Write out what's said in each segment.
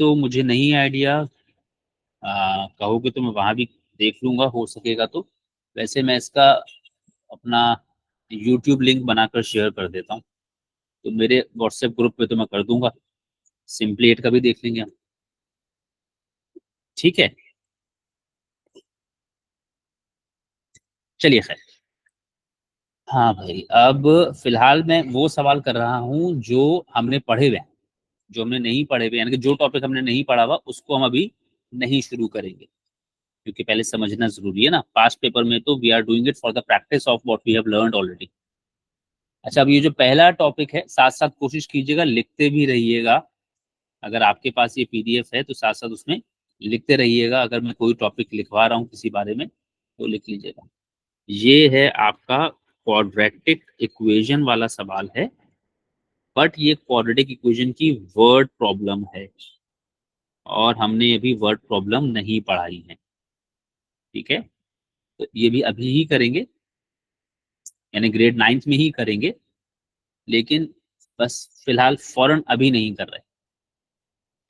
तो मुझे नहीं आइडिया, कहोगे तो मैं वहां भी देख लूंगा, हो सकेगा तो। वैसे मैं इसका अपना यूट्यूब लिंक बनाकर शेयर कर देता हूँ, तो मेरे व्हाट्सएप ग्रुप पे तो मैं कर दूंगा। सिंपली 8 का भी देख लेंगे हम, ठीक है। चलिए खैर, हाँ भाई, अब फिलहाल मैं वो सवाल कर रहा हूँ जो हमने पढ़े हुए हैं। जो हमने नहीं पढ़े हुए, यानी कि जो टॉपिक हमने नहीं पढ़ा हुआ उसको हम अभी नहीं शुरू करेंगे, क्योंकि पहले समझना जरूरी है ना। पास्ट पेपर में तो we are doing it for the practice of what we have learned already. अच्छा, अब ये जो पहला टॉपिक है, साथ साथ कोशिश कीजिएगा लिखते भी रहिएगा। अगर आपके पास ये पीडीएफ है तो साथ साथ उसमें लिखते रहिएगा। अगर मैं कोई टॉपिक लिखवा रहा हूँ किसी बारे में तो लिख लीजिएगा। ये है आपका क्वाड्रेटिक इक्वेशन वाला सवाल है, बट ये क्वाड्रेटिक इक्वेशन की वर्ड प्रॉब्लम है, और हमने अभी वर्ड प्रॉब्लम नहीं पढ़ाई है, ठीक है। तो ये भी अभी ही करेंगे, यानी ग्रेड 9th में ही करेंगे, लेकिन बस फिलहाल फौरन अभी नहीं कर रहे,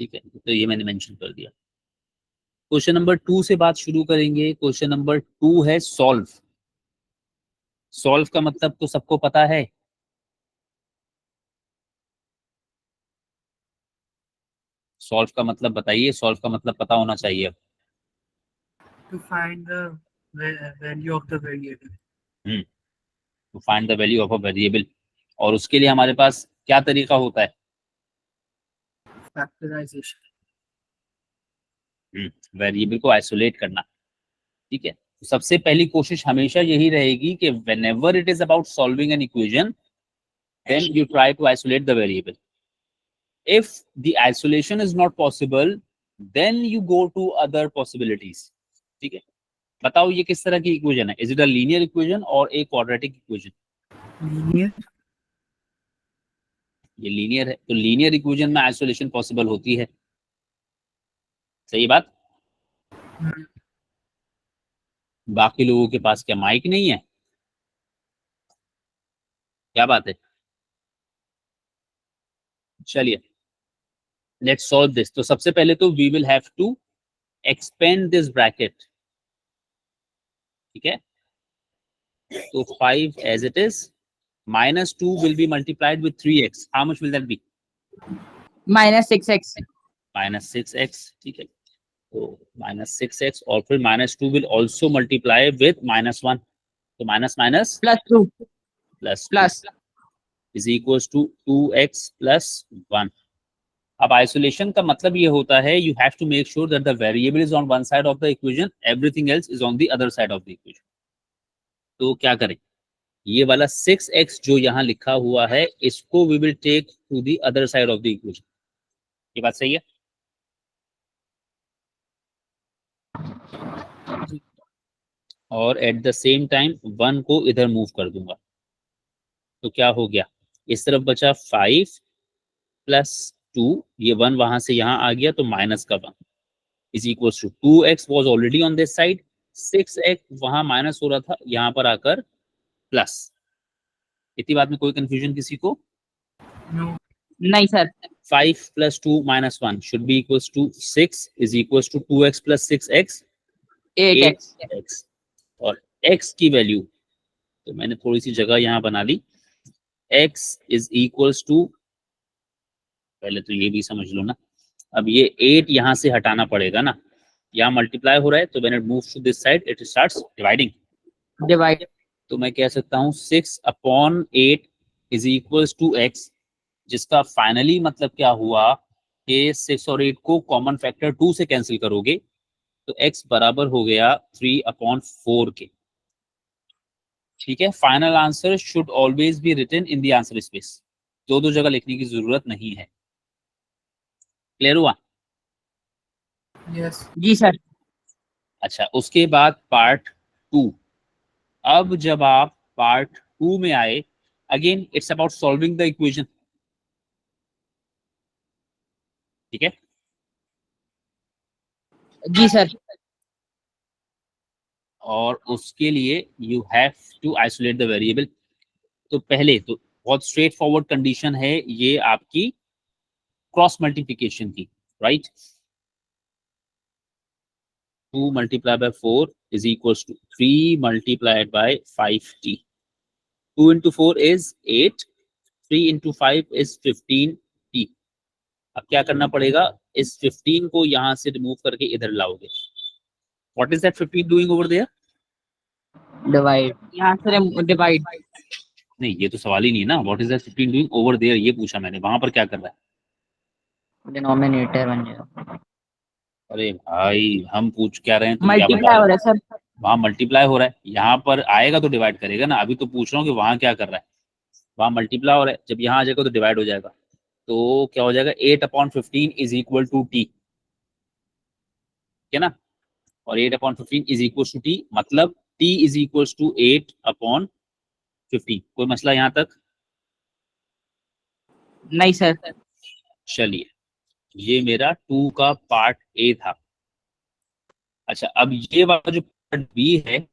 ठीक है। तो ये मैंने मेंशन कर दिया। क्वेश्चन नंबर 2 से बात शुरू करेंगे। क्वेश्चन नंबर 2 है सॉल्व। सॉल्व का मतलब तो सबको पता है। सॉल्व का मतलब बताइए, सॉल्व का मतलब पता होना चाहिए। To find the value of the variable. To find the value of a variable, और उसके लिए हमारे पास क्या तरीका होता है? Factorization. वेरिएबल को आइसोलेट करना, ठीक है। तो सबसे पहली कोशिश हमेशा यही रहेगी कि whenever it is about solving an equation, then you try to isolate the variable. If the isolation is not possible, then you go to other possibilities, ठीक है। बताओ ये किस तरह की इक्वेशन है? Is it a linear equation और a quadratic equation? Linear. ये लीनियर है, तो लीनियर इक्वेशन में आइसोलेशन पॉसिबल होती है, सही बात। बाकी लोगों के पास क्या माइक नहीं है? क्या बात है? चलिए, लेट्स सॉल्व दिस। तो सबसे पहले तो we will have to expand this bracket, ठीक है। तो 5 as it is, -2 will be multiplied with 3x. How much will that be? -6x. -6x, ठीक है। तो -6x, और फिर -2 will also multiply with -1, तो minus minus +2 plus plus is equal to 2x plus 1। अब आइसोलेशन का मतलब ये होता है, you have to make sure that the variable is on one side of the equation, everything else is on the other side of the equation. तो क्या करें, ये वाला 6x जो यहाँ लिखा हुआ है, इसको we will take to the other side of the equation. ये बात सही है? और एट द सेम टाइम 1 को इधर मूव कर दूंगा, तो क्या हो गया, इस तरफ बचा 5 प्लस 2, ये 1 वहां से यहाँ आ गया, तो माइनस का 1 is equal to 2x was already on this side, 6x वहां माइनस हो रहा था, यहाँ पर आकर प्लस। इतनी बात में कोई कंफ्यूजन किसी को? No. नहीं sir. 5 plus 2 minus 1 should be equals to 6 is equals to 2x प्लस 6x 8x 8x। और x की वैल्यू, तो मैंने थोड़ी सी जगह यहाँ बना ली, x इज इक्वल्स टू, पहले तो ये भी समझ लो ना, अब ये 8 यहाँ से हटाना पड़ेगा ना, यहाँ मल्टीप्लाई हो रहा है, तो when it moves to this side it starts dividing. Divide. तो मैं कह सकता हूँ 6/8 इज इक्वल्स टू x, जिसका फाइनली मतलब क्या हुआ कि 6 और 8 को कॉमन फैक्टर 2 से कैंसिल करोगे, तो x बराबर हो गया 3/4 के, ठीक है। Final answer should always be written in the answer space, दो दो जगह लिखने की जरूरत नहीं है। क्लियर हुआ? Yes. जी सर। अच्छा, उसके बाद पार्ट 2। अब जब आप पार्ट 2 में आए, again it's about solving the equation, ठीक है। जी सर। और उसके लिए you have to isolate the variable. तो पहले तो बहुत स्ट्रेट फॉरवर्ड कंडीशन है ये आपकी क्रॉस मल्टीप्लिकेशन की, right. 2 multiplied by 4 is equals to 3 multiplied by 5t. 2 into 4 is 8, 3 into 5 is 15t. अब क्या करना पड़ेगा, इस 15 को यहां से रिमूव करके इधर लाओगे। What is that 15 doing over there? Divide, यहाँ से डिवाइड। नहीं, ये तो सवाल ही नहीं है ना। What is that 15 doing over there, ये पूछा मैंने। वहां पर क्या कर रहा है? डिनोमिनेटर बन जाएगा। अरे भाई, हम पूछ क्या रहे हैं, तुम क्या बता मल्टीप्लाई हो रहे रहा हो? है सर। वहां मल्टीप्लाई हो रहा है, यहाँ पर आएगा तो डिवाइड करेगा ना। अभी तो पूछ रहा हूँ कि वहां क्या कर रहा है। वहां मल्टीप्लाई हो रहा है, जब यहाँ आ जाएगा तो डिवाइड हो जाएगा। तो क्या हो जाएगा, 8/15 इज इक्वल टू टी, है ना। और 8/15 इज इक्वल टू टी, मतलब टी इज इक्वल टू 8/15। कोई मसला यहाँ तक? नहीं सर। चलिए, ये मेरा 2 का पार्ट ए था। अच्छा, अब ये वाला जो पार्ट बी है,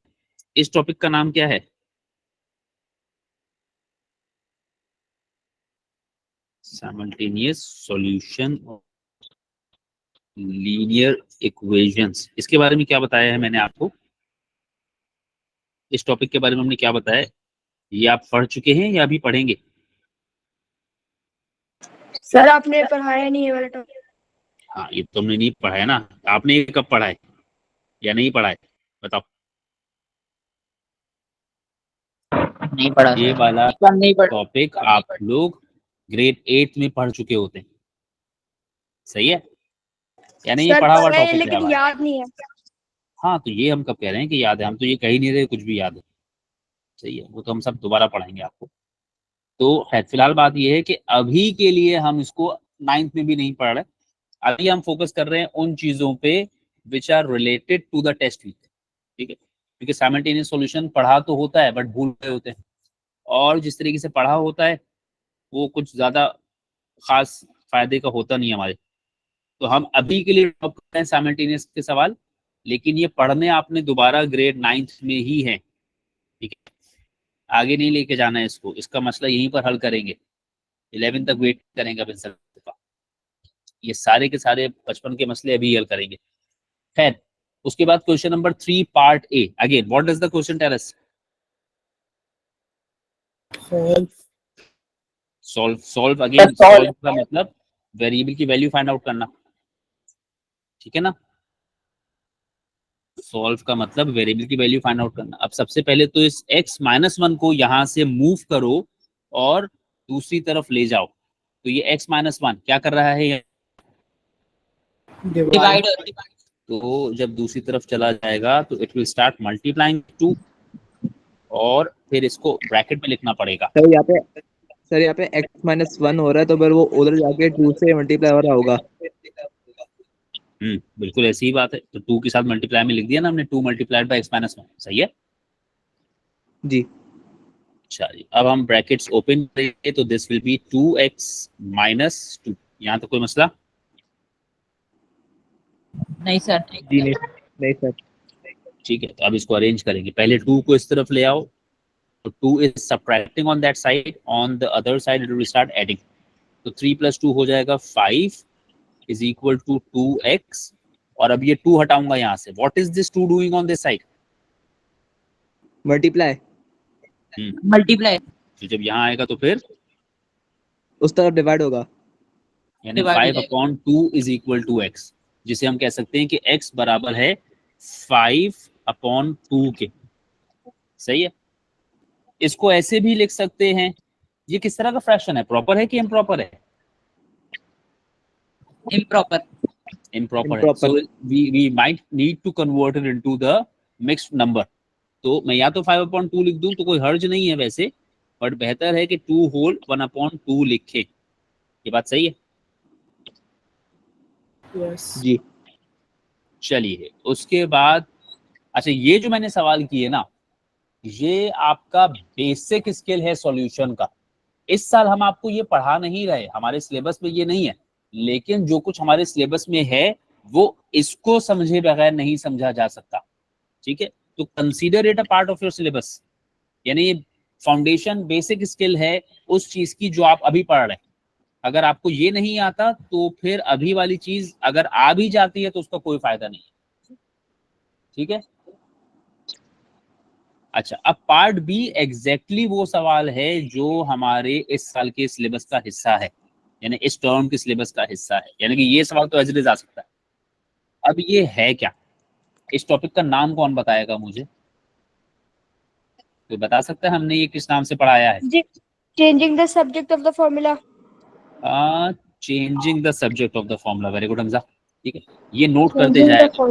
इस टॉपिक का नाम क्या है? Simultaneous solution linear equations. इसके बारे में क्या बताया है मैंने आपको? इस टॉपिक के बारे में हमने क्या बताया? ये आप पढ़ चुके हैं या अभी पढ़ेंगे? सर आपने पढ़ाया नहीं है वाला टॉपिक। हाँ, ये तुमने नहीं पढ़ा है ना। आपने ये कब पढ़ा है या नहीं पढ़ा है, बताओ। नहीं पढ़ा ये सर। वाला नहीं पढ़ा। टॉपिक आप लोग ग्रेड 8 में पढ़ चुके होते हैं, सही है या नहीं? ये सर पढ़ा हुआ पढ़ा है टॉपिक है लेकिन हमारा। याद नहीं है। हाँ, तो ये हम कब कह रहे हैं कि याद है? हम तो ये कह ही नहीं रहे कुछ भी याद है, सही है। वो तो हम सब दोबारा पढ़ाएंगे आपको। तो फिलहाल बात ये है कि अभी के लिए हम इसको 9th में भी नहीं पढ़ रहे। अभी हम फोकस कर रहे हैं उन चीजों पे which are related to the test week, ठीक है। क्योंकि साइमल्टेनियस सॉल्यूशन पढ़ा तो होता है बट भूल गए होते हैं, और जिस तरीके से पढ़ा होता है वो कुछ ज्यादा खास फायदे का होता नहीं है हमारे। तो हम अभी के लिए ड्रॉप कर रहे हैं साइमल्टेनियस के सवाल, लेकिन ये पढ़ने आपने दोबारा ग्रेड 9th में ही है, ठीक है। आगे नहीं लेके जाना है इसको, इसका मसला यहीं पर हल करेंगे। 11 तक वेट करेंगे अब इन सब का। ये सारे के सारे बचपन के मसले अभी हल करेंगे। खैर, उसके बाद question number 3 part A. Again what does the question tell us? Solve again. Solve का मतलब वेरिएबल की वैल्यू फाइंड आउट करना, ठीक है ना। सॉल्व का मतलब वेरिएबल की वैल्यू फाइंड आउट करना। अब सबसे पहले तो इस x-1 को यहां से मूव करो और दूसरी तरफ ले जाओ। तो ये x-1 क्या कर रहा है? डिवाइड। तो जब दूसरी तरफ चला जाएगा तो इट विल स्टार्ट मल्टीप्लाइंग 2, और फिर इसको ब्रैकेट में लिखना पड़ेगा। सर यहाँ पे x-1 हो रहा है, तो फिर वो उधर जाके 2 से मल्टीप्लाई हो रहा होगा। बिल्कुल ऐसी ही बात है। तो 2 के साथ मल्टीप्लाई में लिख दिया ना हमने, 2 मल्टीप्लाइड बाय x-1, सही है जी। अच्छा जी, अब हम ब्रैकेट्स ओपन करेंगे तो दिस विल बी 2x - 2। यहाँ तो कोई मसला नहीं सर। जी नहीं सर। ठीक है। तो अब इसको अरेंज करेंगे। पहले 2 को इस तरफ ले आओ, तो 2 is subtracting on that side, on the other side it will start adding. तो 3 + 2 हो जाएगा 5 इज इक्वल टू 2x। और अब ये 2 हटाऊंगा यहाँ से। What is this 2 doing on this side? Multiply. Multiply. तो जब यहाँ आएगा तो फिर उस तरफ डिवाइड होगा, यानी Divide 5/2 is equal to x, जिसे हम कह सकते हैं कि x बराबर है 5/2 के, सही है। इसको ऐसे भी लिख सकते हैं। ये किस तरह का फ्रैक्शन है? प्रॉपर है कि इम्प्रॉपर है? इम्प्रॉपर। इम्प्रॉपर है। So we might need to convert it into the mixed number. तो मैं या तो 5/2 लिख दूं तो कोई हर्ज नहीं है वैसे, बट बेहतर है कि 2 होल 1/2 लिखे। ये बात सही है? Yes. जी। चलिए, उसके बाद अच्छा, ये जो मैंने सवाल किए ना, ये आपका बेसिक स्किल है सॉल्यूशन का। इस साल हम आपको ये पढ़ा नहीं रहे, हमारे सिलेबस में ये नहीं है, लेकिन जो कुछ हमारे सिलेबस में है वो इसको समझे बगैर नहीं समझा जा सकता, ठीक है। तो consider it a part of your syllabus, यानी ये फाउंडेशन बेसिक स्किल है उस चीज की जो आप अभी पढ़ रहे हैं, अगर आपको ये नहीं आता तो फिर अभी वाली चीज अगर आ भी जाती है तो उसका कोई फायदा नहीं है। ठीक है, अच्छा अब पार्ट बी एग्जैक्टली वो सवाल है जो हमारे इस साल के सिलेबस का हिस्सा है, यानी इस टर्म के सिलेबस का हिस्सा है, यानी कि ये सवाल तो एज इट इज आ सकता है। अब ये है क्या, इस टॉपिक का नाम कौन बताएगा मुझे, कोई बता सकता है हमने ये किस नाम से पढ़ाया है? Changing the subject of the formula. Changing the subject of the formula, very good Hamza. ठीक है, ये नोट करते जाएगा।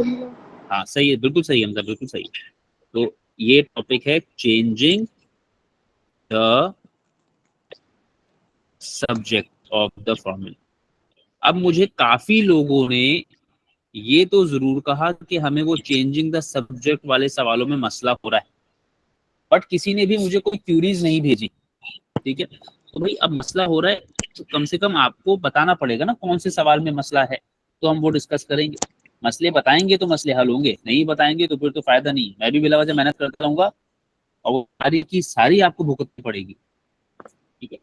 हाँ सही है, बिल्कुल सही है हमजा, बिल्कुल सही है। तो ये टॉपिक है changing the subject of the formula. अब मुझे काफी लोगों ने ये तो जरूर कहा कि हमें वो चेंजिंग द सब्जेक्ट वाले सवालों में मसला हो रहा है, बट किसी ने भी मुझे कोई क्यूरीज नहीं भेजी। ठीक है, तो भाई अब मसला हो रहा है तो कम से कम आपको बताना पड़ेगा ना कौन से सवाल में मसला है, तो हम वो डिस्कस करेंगे। मसले बताएंगे तो मसले हल होंगे, नहीं बताएंगे तो फिर तो फायदा नहीं। मैं भी बिला वजह मेहनत करता रहूंगा और वो सारी की सारी आपको भुगतनी पड़ेगी। ठीक है,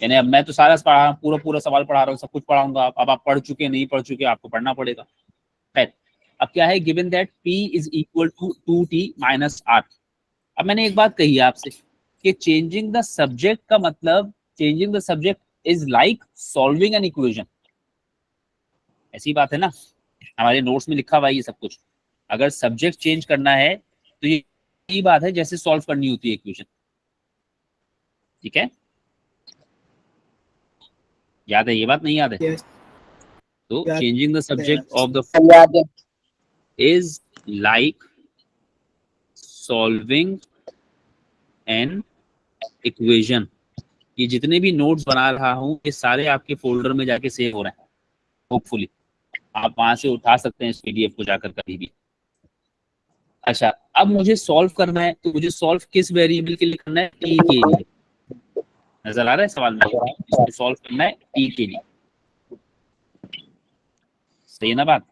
यानी अब मैं तो सारा पढ़ा, पूरा पूरा सवाल पढ़ा रहा हूँ, सब कुछ पढ़ाऊंगा। अब आप पढ़ चुके नहीं पढ़ चुके आपको पढ़ना पड़ेगा। खैर, अब क्या है, given that P is equal to 2T minus R। अब मैंने एक बात कही आपसे कि चेंजिंग द सब्जेक्ट का मतलब, changing the subject is like solving an equation. ऐसी बात है ना, हमारे नोट्स में लिखा हुआ है ये सब कुछ। अगर सब्जेक्ट चेंज करना है तो ये बात है जैसे सॉल्व करनी होती है इक्वेशन। ठीक है, याद है ये बात, नहीं याद है? Yes. तो याद changing the subject of the याद है। Is like solving an equation. ये जितने भी नोट्स बना रहा हूँ ये सारे आपके फोल्डर में जाके सेव हो रहे हैं, होपफुली आप वहां से उठा सकते हैं इस PDF को जाकर कभी भी। अच्छा, अब मुझे सॉल्व करना है तो मुझे सॉल्व किस वेरिएबल के लिए करना है? T के लिए। नजर आ रहा है सवाल में, इसको सॉल्व करना है T के लिए। सही है ना बात?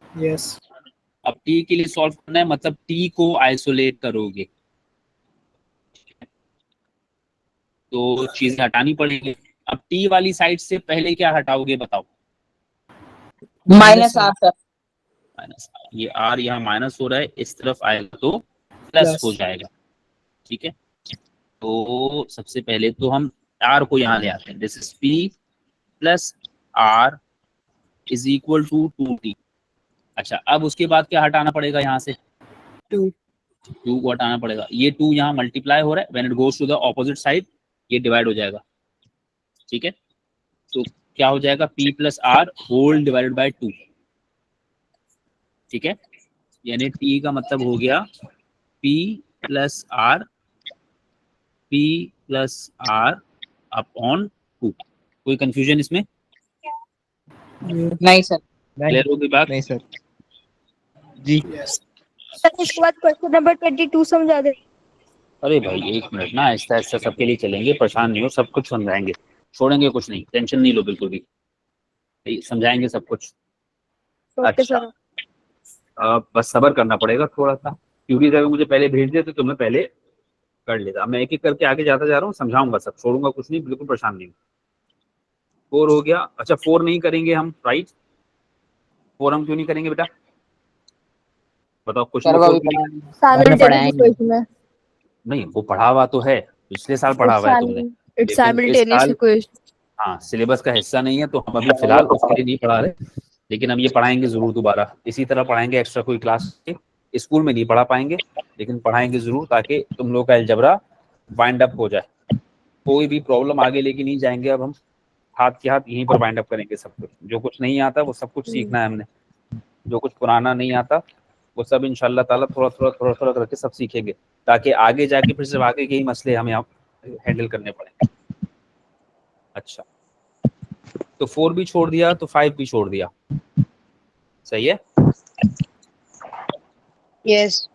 Yes. अब T के लिए सॉल्व करना है मतलब T को आइसोलेट करोगे तो चीजें हटानी पड़ेगी। अब T वाली साइड से पहले क्या हटाओगे बताओ? Minus R sir. माइनस, ये R यहाँ माइनस हो रहा है, इस तरफ आएगा तो प्लस हो जाएगा। ठीक है, तो सबसे पहले तो हम R को यहाँ ले आते हैं। This is P plus R is equal to 2T। अच्छा, अब उसके बाद क्या हटाना पड़ेगा यहाँ से? 2 को हटाना पड़ेगा। ये 2 यहाँ मल्टीप्लाई हो रहा है, when it goes to the opposite side ये डिवाइड हो जाएगा। ठीक है, तो क्या हो जाएगा? P plus R whole divided by 2। ठीक है, यानी T का मतलब हो गया P प्लस R अपॉन 2। कोई कंफ्यूजन इसमें? नहीं सर। क्लियर होगी बात? नहीं सर जी। Yes. सर उसके बाद क्वेश्चन नंबर 22 समझा दे। अरे भाई एक मिनट ना, ऐसा ऐसा सबके लिए चलेंगे, परेशान नहीं हो, सब कुछ समझाएंगे, छोड़ेंगे कुछ नहीं, टेंशन नहीं लो बिल्कुल भी, समझाएंगे सब कुछ। ओके अच्छा, सर। बस सब्र करना पड़ेगा थोड़ा सा, क्योंकि अगर मुझे पहले भेज दिया तो तुम्हें पहले कर लेता। मैं एक एक करके आगे जाता जा रहा हूँ, समझाऊंगा सब, छोड़ूंगा कुछ नहीं, बिल्कुल परेशान नहीं। 4 हो गया। अच्छा 4 नहीं करेंगे हम, राइट? 4 हम क्यों नहीं करेंगे बेटा, बताओ कुछ सर लोग वो 4 भी क्यों नहीं? Simultaneous equation. नहीं वो पढ़ा हुआ तो है, पिछले साल पढ़ा हुआ है तुमने, इट्स लेकिन इस साइमल्टेनियस साल इक्वेशन। हाँ सिलेबस का हिस्सा नहीं है तो हम अभी फिलहाल उसके लिए नहीं पढ़ा रहे, लेकिन हम ये पढ़ाएंगे जरूर दोबारा, इसी तरह पढ़ाएंगे एक्स्ट्रा कोई क्लास के। स्कूल में नहीं पढ़ा पाएंगे लेकिन पढ़ाएंगे जरूर, ताकि तुम लोग का अलजबरा वाइंड अप हो जाए। कोई भी प्रॉब्लम आगे लेके नहीं जाएंगे, अब हम हाथ के हाथ यहीं पर वाइंड अप करेंगे सब कुछ। जो कुछ नहीं आता वो सब कुछ सीखना है हमने, जो कुछ पुराना नहीं आता वो सब इंशाल्लाह ताला थोड़ा थोड़ा करके सब सीखेंगे, ताकि आगे जाके फिर सिर्फ आगे के ही मसले हमें हैंडल करने पड़े। अच्छा, तो 4 भी छोड़ दिया तो 5 भी छोड़ दिया, सही है? यस।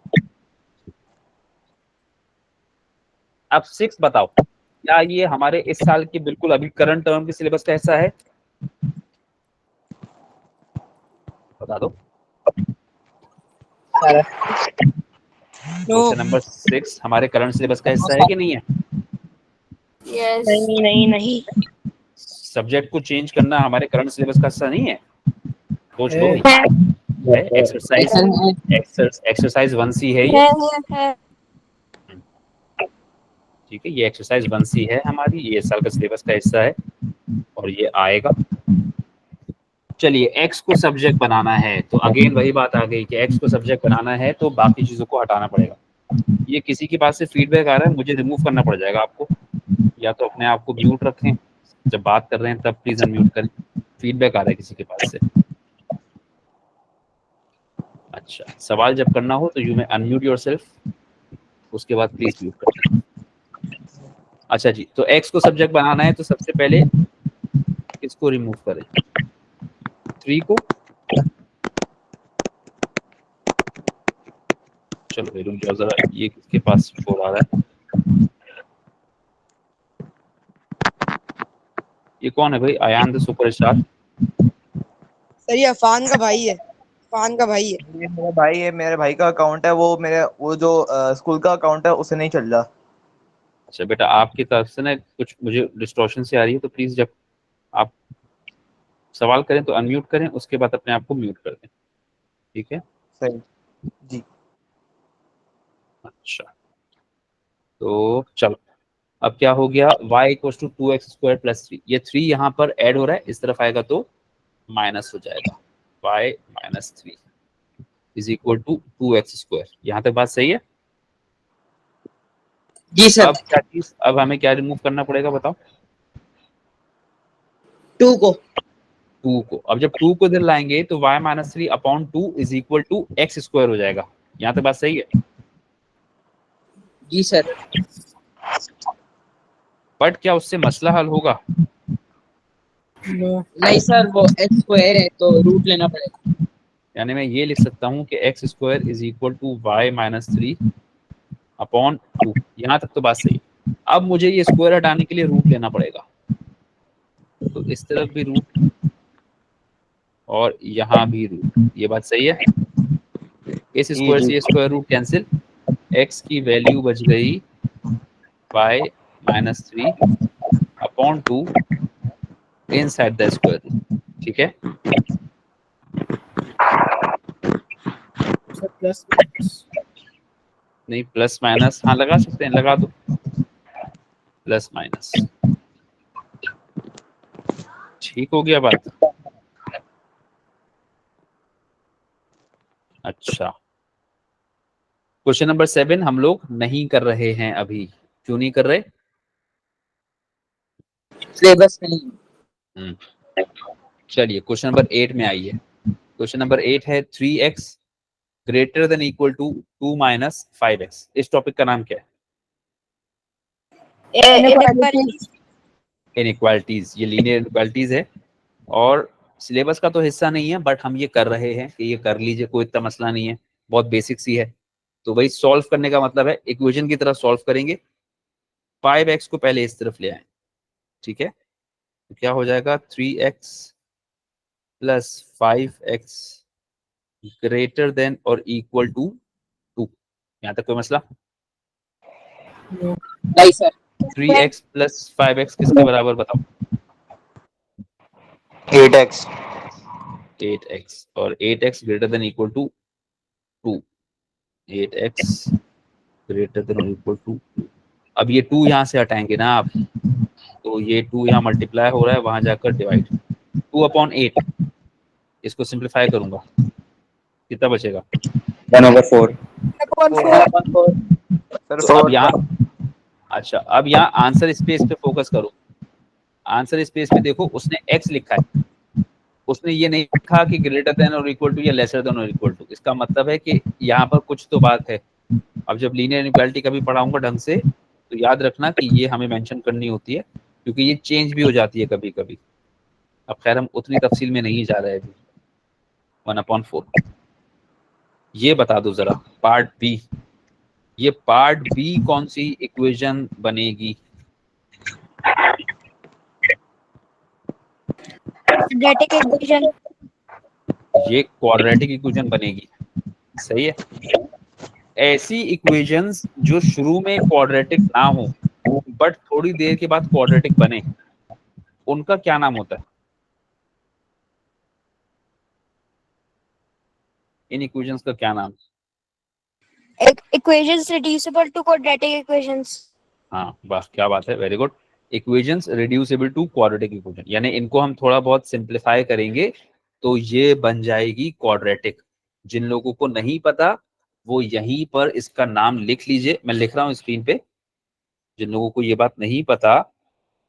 अब 6 बताओ, क्या ये हमारे इस साल की बिल्कुल अभी करंट टर्म के सिलेबस का हिस्सा है? बता दो। क्वेश्चन नंबर 6 हमारे करंट सिलेबस का हिस्सा है कि नहीं है? यस नहीं नहीं नहीं सब्जेक्ट को चेंज करना हमारे करंट सिलेबस का हिस्सा नहीं है, सोच लो है। भाई। एक्सरसाइज 1C है ये, है ठीक है। ये एक्सरसाइज 1C है हमारी, ये इस साल का सिलेबस का हिस्सा है और ये आएगा। चलिए, x को सब्जेक्ट बनाना है तो अगेन वही बात आ गई कि x को सब्जेक्ट बनाना है तो बाकी चीजों को हटाना पड़ेगा। ये किसी के पास से फीडबैक आ रहा है, मुझे रिमूव करना पड़ जाएगा आपको, या तो अपने आप को म्यूट रखें, जब बात कर रहे हैं तब प्लीज अनम्यूट करें। फीडबैक आ रहा है किसी के पास से। अच्छा, सवाल जब करना हो तो यू में अनम्यूट योरसेल्फ, उसके बाद प्लीज म्यूट करें। अच्छा जी, तो x को सब्जेक्ट बनाना है तो सबसे पहले किसको रिमूव करें? 3 को। चलो भाई रुक जाओ जरा, ये किसके पास शोर आ रहा है? ये कौन है भाई? Ayan the superstar. सर ये अफान का भाई है, अफान का भाई है। ये मेरा भाई है, मेरे भाई का अकाउंट है, वो जो स्कूल का अकाउंट है उसे नहीं चल रहा। अच्छा बेटा, आपकी तरफ से ना कुछ मुझे डिस्टॉर्शन से आ रही है, तो प्लीज जब आप सवाल करें तो अनम्यूट करें, उसके बाद अपने आप को म्यूट कर दें, ठीक है? सही जी। अच्छा, तो चलो, अब क्या हो गया? y equals to 2x² + 3। ये 3 यहाँ पर ऐड हो रहा है, इस तरफ आएगा तो माइनस हो जाएगा। y - 3 is equal to 2x²। यहाँ तक बात सही है? जी सर। अब क्या चीज, अब हमें क्या रिमूव करना पड़ेगा बताओ? 2 को। 2 को। अब जब 2 को इधर लाएंगे तो y - 3 upon 2 is equal to x² हो जाएगा। यहाँ तक बात सही है? जी सर। बट क्या उससे मसला हल होगा? नहीं सर, वो x² है तो रूट लेना पड़ेगा। यानी मैं ये लिख सकता हूँ कि x² is equal to y - 3 upon 2। यहाँ तक तो बात सही है। अब मुझे ये स्क्वायर हटाने के लिए रूट लेना पड़ेगा, तो इस तरफ भी रूट और यहाँ भी रूट। ये बात सही है? इस स्क्वायर से ये स्क्वायर रूट कैंसिल, x की वैल्यू बच गई y - 3 upon 2 inside the square root, ठीक है? प्लस नहीं, प्लस माइनस हाँ लगा सकते हैं, लगा दो प्लस माइनस। ठीक हो गया बात? अच्छा, क्वेश्चन नंबर 7 हम लोग नहीं कर रहे हैं अभी। क्यों नहीं कर रहे? सिलेबस में नहीं। चलिए क्वेश्चन नंबर 8 में आइए। क्वेश्चन नंबर 8 है 3x greater than equal to 2 - 5x। इस टॉपिक का नाम क्या है? इनइक्वालिटीज। ये लीनियर इनइक्वालिटीज है और सिलेबस का तो हिस्सा नहीं है, बट हम ये कर रहे हैं कि ये कर लीजिए, कोई इतना मसला नहीं है, बहुत बेसिक सी है। तो भाई सॉल्व करने का मतलब है इक्वेशन की तरह सॉल्व करेंगे। 5x को पहले इस तरफ ले आए, ठीक है? तो क्या हो जाएगा? 3x + 5x ग्रेटर देन और इक्वल टू 2। यहाँ तक कोई मसला? नहीं सर। 3x + 5x किसके बराबर बताओ? 8x। 8x और 8x greater than equal to 2। 8x greater than और इक्वल टू 2। अब ये 2 यहाँ से हटाएंगे ना आप, तो ये 2 यहाँ मल्टीप्लाई हो रहा है, वहां जाकर डिवाइड। 2/8 इसको सिंप्लीफाई करूंगा, कितना बचेगा? 1/4। तो अब यहाँ, अच्छा अब यहाँ आंसर स्पेस पे फोकस करो। आंसर स्पेस में देखो, उसने x लिखा है, उसने ये नहीं लिखा कि ग्रेटर देन और इक्वल टू या लेसर देन और इक्वल टू। इसका मतलब है कि यहाँ पर कुछ तो बात है। अब जब लीनियर इनइक्वालिटी कभी पढ़ाऊंगा ढंग से तो याद रखना कि ये हमें मेंशन करनी होती है, क्योंकि ये चेंज भी हो जाती है कभी कभी। अब खैर हम उतनी तफसील में नहीं जा रहे अभी। 1/4। ये बता दो जरा पार्ट बी, ये पार्ट बी कौन सी इक्वेशन बनेगी? Quadratic equation. ये क्वाड्रेटिक इक्वेशन बनेगी, सही है। ऐसी इक्वेशंस जो शुरू में क्वाड्रेटिक ना हो बट थोड़ी देर के बाद क्वाड्रेटिक बने, उनका क्या नाम होता है? इन इक्वेशंस का क्या नाम? Equations reducible to quadratic equations. हाँ बस, क्या बात है, very good. Equations reducible to quadratic equation, यानी इनको हम थोड़ा बहुत सिंप्लीफाई करेंगे तो ये बन जाएगी क्वाड्रेटिक। जिन लोगों को नहीं पता वो यहीं पर इसका नाम लिख लीजिए, मैं लिख रहा हूँ स्क्रीन पे। जिन लोगों को ये बात नहीं पता,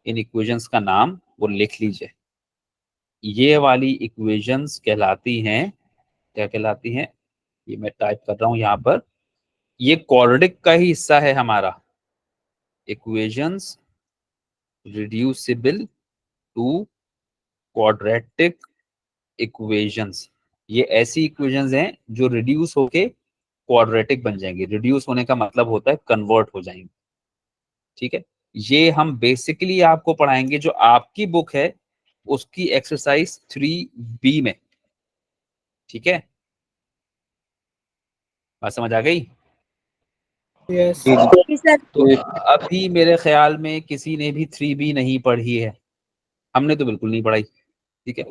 इन इक्वेशंस का नाम वो लिख लीजिए। ये वाली इक्वेशंस कहलाती हैं, क्या कहलाती हैं? ये मैं टाइप कर रहा हूँ यहाँ पर, ये क्वाड्रेटिक का ही हिस्सा है हमारा। Equations reducible to quadratic equations, ये ऐसी इक्वेशंस हैं जो रिड्यूस होके क्वाड्रेटिक बन जाएंगे। रिड्यूस होने का मतलब होता है कन्वर्ट हो जाएंगे, ठीक है। ये हम बेसिकली आपको पढ़ाएंगे, जो आपकी बुक है उसकी एक्सरसाइज 3B में, ठीक है। बात समझ आ गई? Yes. तो अभी मेरे ख्याल में किसी ने भी 3B नहीं पढ़ी है, हमने तो बिल्कुल नहीं पढ़ाई, ठीक है।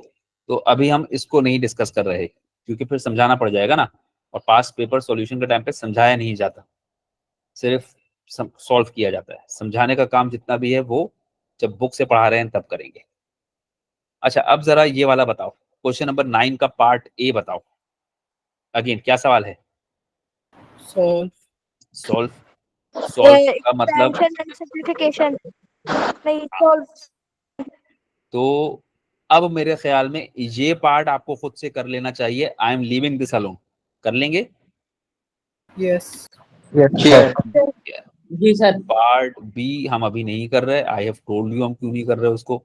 तो अभी हम इसको नहीं डिस्कस कर रहे क्योंकि फिर समझाना पड़ जाएगा ना, और पास पेपर सॉल्यूशन के टाइम पे समझाया नहीं जाता, सिर्फ सॉल्व किया जाता है। समझाने का काम जितना भी है वो जब बुक से पढ़ा रहे हैं तब करेंगे। अच्छा, अब जरा ये वाला बताओ, क्वेश्चन नंबर 9 का पार्ट ए बताओ। अगेन क्या सवाल है? Solve. सॉल्व। सॉल्व का मतलब, Expansion and simplification. नहीं, solve. तो अब मेरे ख्याल में ये पार्ट आपको खुद से कर लेना चाहिए। I am leaving this alone. कर लेंगे? Yes. जी सर। पार्ट बी हम अभी नहीं कर रहे, आई हैव टोल्ड यू हम क्यों नहीं कर रहे उसको,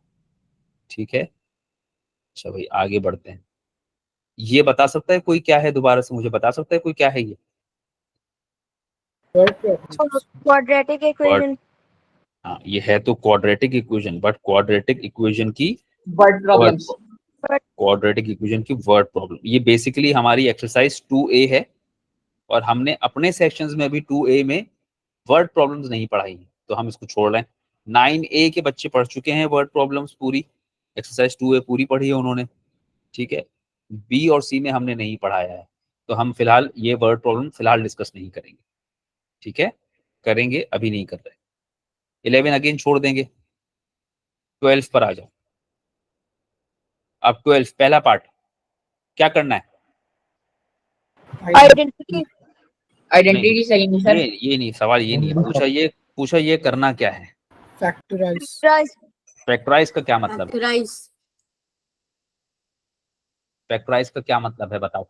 ठीक है। अच्छा भाई आगे बढ़ते हैं। ये बता सकता है कोई क्या है? दोबारा से मुझे बता सकता है कोई क्या है ये? Word problems. Quadratic equation. हाँ, ये है तो quadratic equation, but quadratic equation की वर्ड प्रॉब्लम्स। क्वाड्रेटिक इक्वेशन की वर्ड प्रॉब्लम, ये बेसिकली हमारी एक्सरसाइज 2A है। और हमने अपने सेक्शंस में अभी 2A में वर्ड प्रॉब्लम्स नहीं पढ़ाई है, तो हम इसको छोड़ रहे हैं। 9A के बच्चे पढ़ चुके हैं वर्ड प्रॉब्लम्स पूरी, एक्सरसाइज 2A पूरी पढ़ी है उन्होंने, ठीक है। बी और सी में हमने नहीं पढ़ाया है, तो हम फिलहाल ये वर्ड प्रॉब्लम फिलहाल डिस्कस नहीं करेंगे, ठीक है। करेंगे, अभी नहीं कर रहे। 11 अगेन छोड़ देंगे, 12 पर आ जाओ। अब 12 पहला पार्ट क्या करना है? Identity. आइडेंटिटी सही नहीं सर। ये नहीं, सवाल ये नहीं है। पूछा ये करना क्या है? Factorize. Factorize. फैक्टराइज का क्या मतलब है? Factorize. फैक्टराइज का क्या मतलब है बताओ?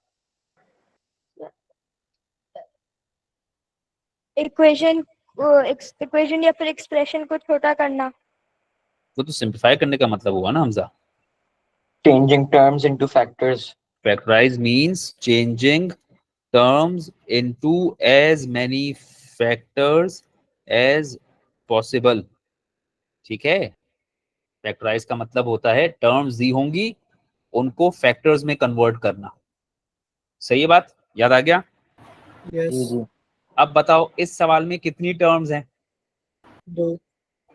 Equation. Equation या फिर expression को छोटा करना. वो तो सिंप्लीफाई करने का मतलब हुआ ना Hamza. Changing terms into factors. Factorize means changing terms into as many factors as possible, ठीक है। फैक्टराइज का मतलब होता है टर्म्स दी होंगी उनको फैक्टर्स में कन्वर्ट करना। सही है बात? याद आ गया? Yes. अब बताओ इस सवाल में कितनी टर्म्स हैं? Do.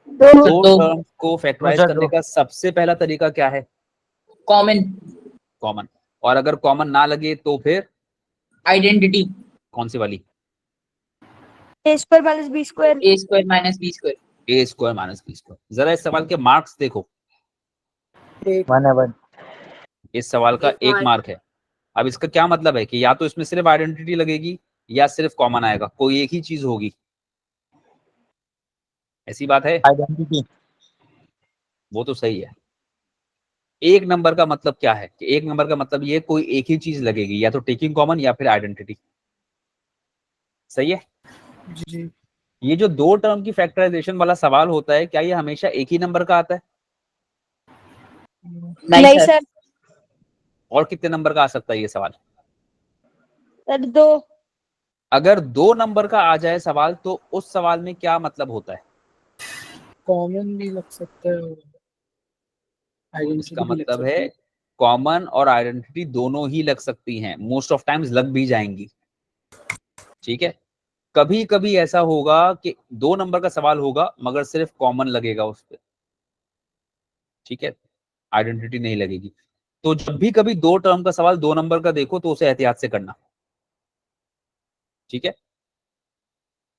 दो टर्म्स को फैक्टराइज करने का सबसे पहला तरीका क्या है? कॉमन। कॉमन। और अगर कॉमन ना लगे तो फिर आइडेंटिटी। कौन सी वाली? A square minus B square. A square minus B square. A square minus B square. जरा इस सवाल के मार्क्स देखो, इस सवाल का 1 मार्क है। अब इसका क्या मतलब है कि या तो इसमें सिर्फ आइडेंटिटी लगेगी या सिर्फ कॉमन आएगा, कोई एक ही चीज होगी, ऐसी बात है? Identity. वो तो सही है। 1 नंबर का मतलब क्या है कि 1 नंबर का मतलब ये कोई एक ही चीज लगेगी, या तो टेकिंग कॉमन या फिर आइडेंटिटी। सही है। G. ये जो 2 टर्म की फैक्टराइजेशन वाला सवाल होता है, क्या ये हमेशा एक ही नंबर का आता है? नहीं सर. और कितने नंबर का आ सकता है ये सवाल? सर 2. अगर 2 नंबर का आ जाए सवाल तो उस सवाल में क्या मतलब होता है? Common नहीं लग सकता है. Identity इसका भी लग मतलब सकती है कॉमन और आइडेंटिटी दोनों ही लग सकती हैं, मोस्ट ऑफ टाइम्स लग भी जाएंगी, ठीक है। कभी कभी ऐसा होगा कि 2 नंबर का सवाल होगा मगर सिर्फ कॉमन लगेगा उस पर, ठीक है, आइडेंटिटी नहीं लगेगी। तो जब भी कभी 2 टर्म का सवाल 2 नंबर का देखो तो उसे एहतियात से करना, ठीक है,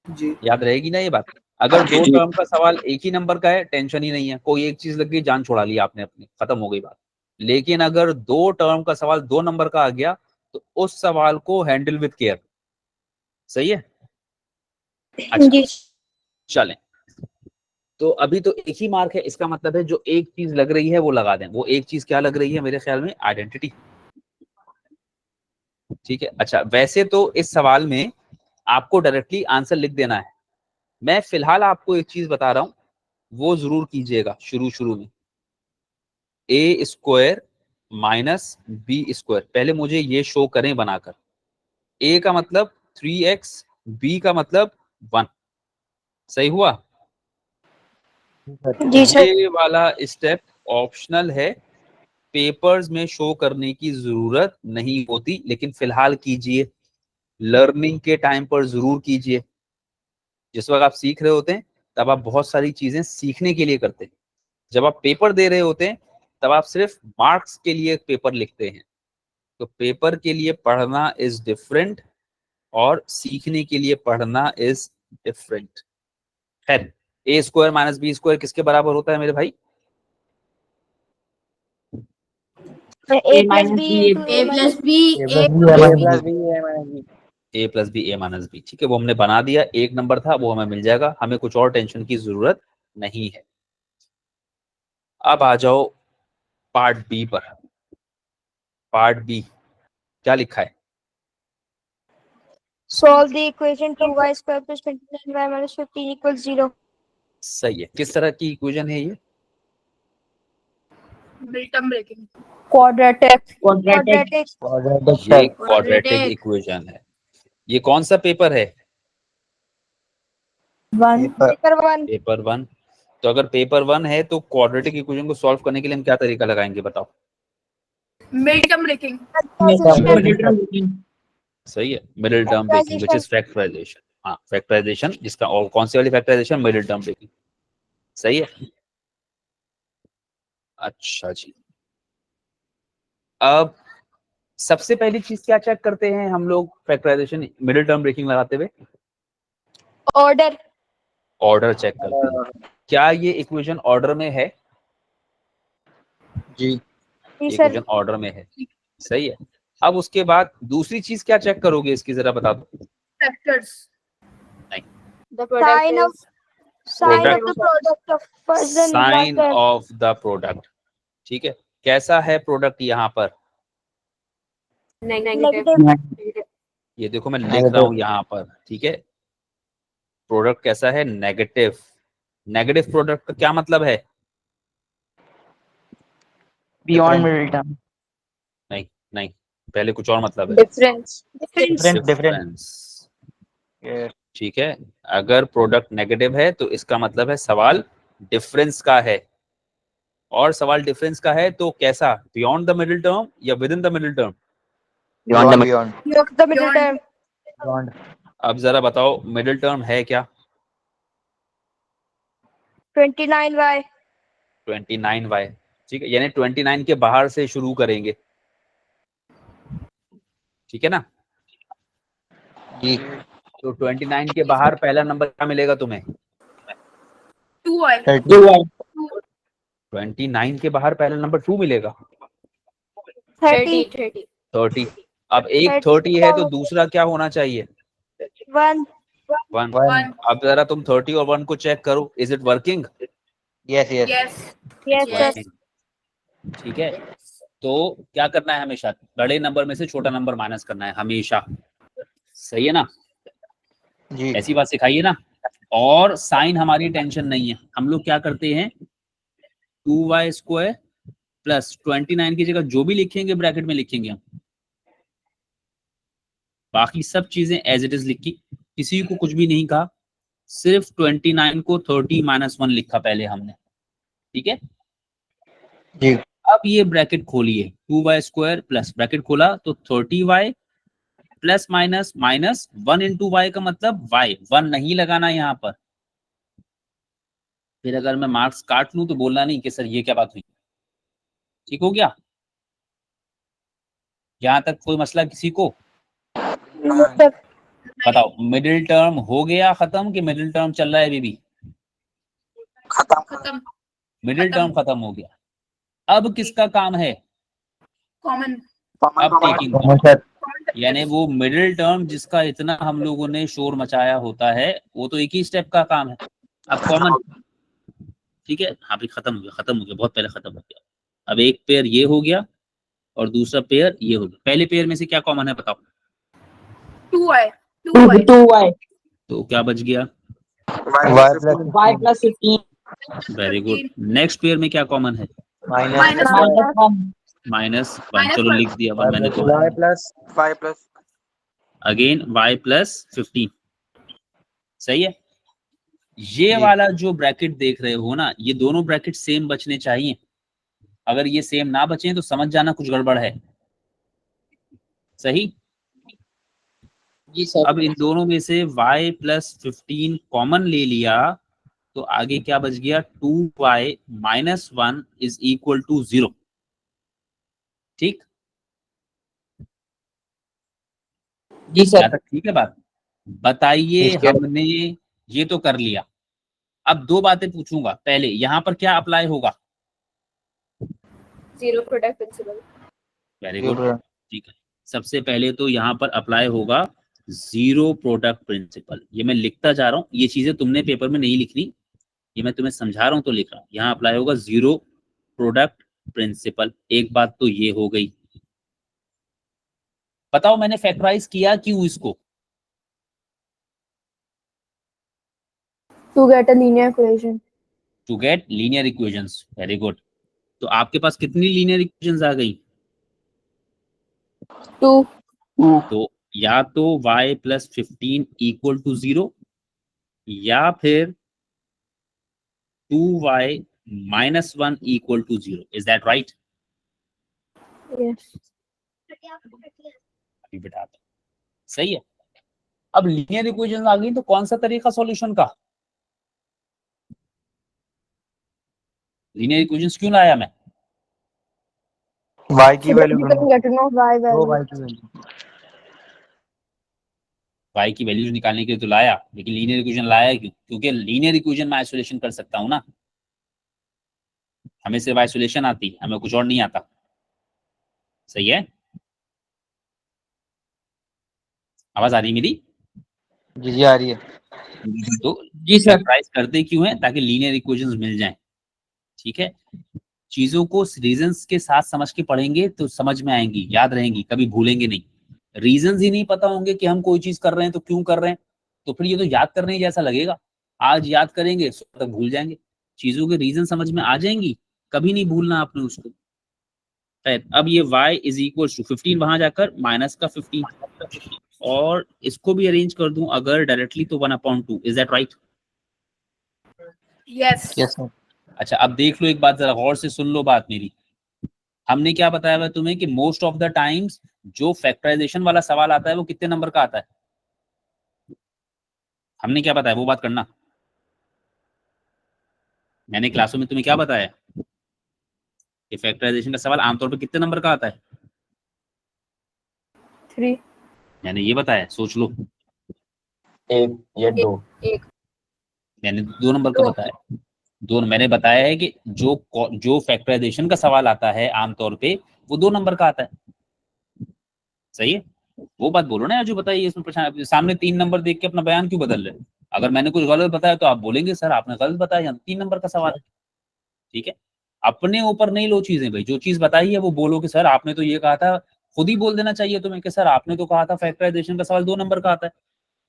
जी याद रहेगी ना ये बात। अगर 2 टर्म का सवाल एक ही नंबर का है टेंशन ही नहीं है, कोई एक चीज लग गई जान छुड़ा ली आपने अपनी, खत्म हो गई बात। लेकिन अगर 2 टर्म का सवाल 2 नंबर का आ गया तो उस सवाल को हैंडल विद केयर, सही है। अच्छा जी चलें, तो अभी तो एक ही मार्क है, इसका मतलब है जो एक चीज लग रही है वो लगा दें। वो एक चीज क्या लग रही है मेरे ख्याल में, आइडेंटिटी, ठीक है। अच्छा वैसे तो इस सवाल में आपको डायरेक्टली आंसर लिख देना है, मैं फिलहाल आपको एक चीज बता रहा हूं वो जरूर कीजिएगा शुरू में। ए स्क्वायर माइनस बी स्क्वायर, पहले मुझे ये शो करें बनाकर। ए का मतलब 3x, बी का मतलब 1, सही हुआ। जी सर। ये वाला स्टेप ऑप्शनल है, पेपर्स में शो करने की जरूरत नहीं होती, लेकिन फिलहाल कीजिए, लर्निंग के टाइम पर जरूर कीजिए। जिस वक्त आप सीख रहे होते हैं तब आप बहुत सारी चीजें सीखने के लिए करते हैं, जब आप पेपर दे रहे होते हैं तब आप सिर्फ मार्क्स के लिए पेपर लिखते हैं। तो पेपर के लिए पढ़ना इज डिफरेंट और सीखने के लिए पढ़ना इज डिफरेंट। खैर, ए स्क्वायर माइनस बी स्क्वायर किसके बराबर होता है मेरे भाई? A plus B into A minus B. A plus B A minus B, ठीक है, वो हमने बना दिया, एक नंबर था वो हमें मिल जाएगा, हमें कुछ और टेंशन की जरूरत नहीं है। अब आ जाओ पार्ट बी पर। पार्ट बी क्या लिखा है? Solve the equation 2y square plus 29y minus 15 equals 0. सही है, किस तरह की इक्वेशन है ये? मिल्टन ब्रेकिंग Quadratic. ये क्वाड्रेटिक इक्वेशन है। ये कौन सा पेपर है? Paper 1. पेपर 1। तो अगर पेपर 1 है तो क्वाड्रेटिक इक्वेशन को सॉल्व करने के लिए हम क्या तरीका लगाएंगे बताओ? मिल्टन ब्रेकिंग सही है, middle term breaking which is factorisation. हाँ फैक्टराइजेशन, जिसका और कौन सी वाली फैक्टराइजेशन? मिडिल टर्म ब्रेकिंग, सही है। अच्छा जी, अब सबसे पहली चीज क्या चेक करते हैं हम लोग फैक्टराइजेशन मिडिल टर्म ब्रेकिंग लगाते हुए? Order. ऑर्डर चेक करते हैं, क्या ये इक्वेशन ऑर्डर में है? जी जी सर. इक्वेशन ऑर्डर में है, सही है। अब उसके बाद दूसरी चीज क्या चेक करोगे इसकी, जरा बता दो। Factors The sign of the product of first and sign last. Of the product, ठीक है। कैसा है प्रोडक्ट यहाँ पर? Negative. ये देखो मैं लिख रहा हूं यहाँ पर, ठीक है, प्रोडक्ट कैसा है? नेगेटिव। नेगेटिव प्रोडक्ट का क्या मतलब है? Beyond middle term. नहीं नहीं, पहले कुछ और मतलब है। Difference. डिफरेंस, ठीक है। अगर प्रोडक्ट नेगेटिव है तो इसका मतलब है सवाल डिफरेंस का है, और सवाल डिफरेंस का है तो कैसा? बियॉन्ड द मिडिल टर्म या with in the middle term? Beyond. Of the middle term. अब जरा बताओ मिडिल टर्म है क्या? 29y. 29y, ठीक है, यानी 29 के बाहर से शुरू करेंगे, ठीक है ना। जी तो 29 के बाहर पहला नंबर क्या मिलेगा तुम्हें? 2y 29 के बाहर पहला नंबर 2 मिलेगा। 30. 30। अब एक 30 है तो दूसरा क्या होना चाहिए? 1. 1। अब जरा तुम 30 और 1 को चेक करो, is it working? Yes. yes Yes sir. ठीक है, तो क्या करना है? हमेशा बड़े नंबर में से छोटा नंबर माइनस करना है हमेशा, सही है ना। जी ऐसी बात सिखाइए ना। और साइन हमारी टेंशन नहीं है, हम लोग क्या करते हैं 2y स्क्वायर प्लस 29 की जगह जो भी लिखेंगे ब्रैकेट में लिखेंगे हम, बाकी सब चीजें एज इट इज लिखी, किसी को कुछ भी नहीं कहा, सिर्फ 29 को 30 माइनस 1 लिखा पहले हमने, ठीक है जी अब ये ब्रैकेट खोलिए, 2y स्क्वायर प्लस ब्रैकेट खोला तो 30y plus minus minus 1 into y का मतलब y, 1 नहीं लगाना यहाँ पर। फिर अगर मैं मार्क्स काट लूं तो बोलना नहीं कि सर ये क्या बात हुई। ठीक हो गया? यहाँ तक कोई मसला किसी को? बताओ, मिडिल टर्म हो गया खत्म कि मिडिल टर्म चल रहा है अभी भी? खत्म। मिडिल टर्म खत्म हो गया। अब किसका काम है? कॉमन। अब टेकिंग, यानी वो मिडिल टर्म जिसका इतना हम लोगों ने शोर मचाया होता है, वो तो एक ही स्टेप का काम है। अब कॉमन, ठीक है, हाँ भाई खत्म हो गया, खत्म हो गया, बहुत पहले खत्म हो गया। अब एक पेयर ये हो गया और दूसरा पेयर ये हो गया। पहले पेयर में से क्या कॉमन है बताओ? 2y। 2y तो क्या बच गया? y plus 15 very good. Next pair में क्या कॉमन है? माइनस माइनस 1, चलो लिख दिया वन मैंने तो। y plus again y plus 15, सही है। ये जी। वाला जो ब्रैकेट देख रहे हो ना, ये दोनों ब्रैकेट सेम बचने चाहिए। अगर ये सेम ना बचे तो समझ जाना कुछ गड़बड़ है। सही? जी सर। अब इन दोनों में से y प्लस 15 कॉमन ले लिया तो आगे क्या बच गया? 2y minus 1 is equal to 0। ठीक? जी सर। यहाँ तक ठीक है बात? बताइए, ठीक है। हमने ये तो कर लिया। अब दो बातें पूछूंगा। पहले यहाँ पर क्या अप्लाई होगा? Zero product principle. Very good, ठीक है। सबसे पहले तो यहाँ पर अप्लाई होगा जीरो प्रोडक्ट प्रिंसिपल। ये मैं लिखता जा रहा हूँ, ये चीजें तुमने पेपर में नहीं लिखनी, ये मैं तुम्हें समझा रहा हूँ तो लिख रहा हूँ। यहाँ अप्लाई होगा जीरो प्रोडक्ट प्रिंसिपल। एक बात तो ये हो गई। बताओ मैंने फैक्टराइज किया क्यों इसको? To get a linear equation. To get linear equations. Very good. तो आपके पास कितनी लीनियर इक्वेशंस आ गई? 2. तो या तो y प्लस 15 इक्वल टू 0 या फिर 2y minus 1 equal to 0। Is that right? Yes. अभी बेटा सही है। अब लीनियर इक्वेशन आ गई तो कौन सा तरीका सॉल्यूशन का? लीनियर इक्वेशंस क्यों लाया मैं? y की So that value we can get to know y value. y की वैल्यू y की वैल्यूज निकालने के लिए तो लाया, लेकिन लीनियर इक्वेशन लाया क्यों? क्योंकि लीनियर इक्वेशन में आइसोलेशन कर सकता हूं ना। हमें सिर्फ आइसोलेशन आती, हमें कुछ और नहीं आता। सही है? आवाज आ रही मेरी? जी आ रही है। तो जी सर। फैक्टराइज करते क्यों है? ताकि लीनियर इक्वेशंस मिल जाएं। ठीक है, चीजों को रीजंस के साथ समझ के पढ़ेंगे तो समझ में आएंगी, याद रहेंगी, कभी भूलेंगे नहीं। रीजंस ही नहीं पता होंगे कि हम कोई चीज कर रहे हैं तो क्यों कर रहे हैं, तो फिर ये तो याद करने ही जैसा लगेगा। आज याद करेंगे सुबह तक भूल जाएंगे। चीजों के रीजन समझ में आ जाएंगी, कभी नहीं भूलना आपने उसको। अब ये y इज इक्वल टू 15, वहां जाकर माइनस का 15, और इसको भी अरेंज कर दूं अगर डायरेक्टली तो 1/2। Is that right? Yes. Yes sir. अच्छा, अब देख लो, एक बात जरा गौर से सुन लो बात मेरी। हमने क्या बताया हुआ तुम्हें कि मोस्ट ऑफ द टाइम्स जो फैक्टराइजेशन वाला सवाल आता है वो कितने नंबर का आता है? हमने क्या बताया वो बात करना। मैंने क्लासों में तुम्हें क्या बताया कि फैक्टराइजेशन का सवाल आमतौर पर कितने नंबर का आता है? 3. मैंने ये बताया, सोच लो। एक या दो। मैंने 2 नंबर का बताया। दोनों मैंने बताया है कि जो फैक्टराइजेशन का सवाल आता है आमतौर पे वो 2 नंबर का आता है। सही है? वो बात बोलो ना यार जो बताइए। इसमें सामने 3 नंबर देख के अपना बयान क्यों बदल रहे? अगर मैंने कुछ गलत बताया तो आप बोलेंगे सर आपने गलत बताया, 3 नंबर का सवाल है। ठीक है, अपने ऊपर नहीं लो चीजें भाई। जो चीज बताई है वो बोलो कि सर आपने तो ये कहा था। खुद ही बोल देना चाहिए तुम्हें कि सर आपने तो कहा था फैक्टराइजेशन का सवाल 2 नंबर का आता है,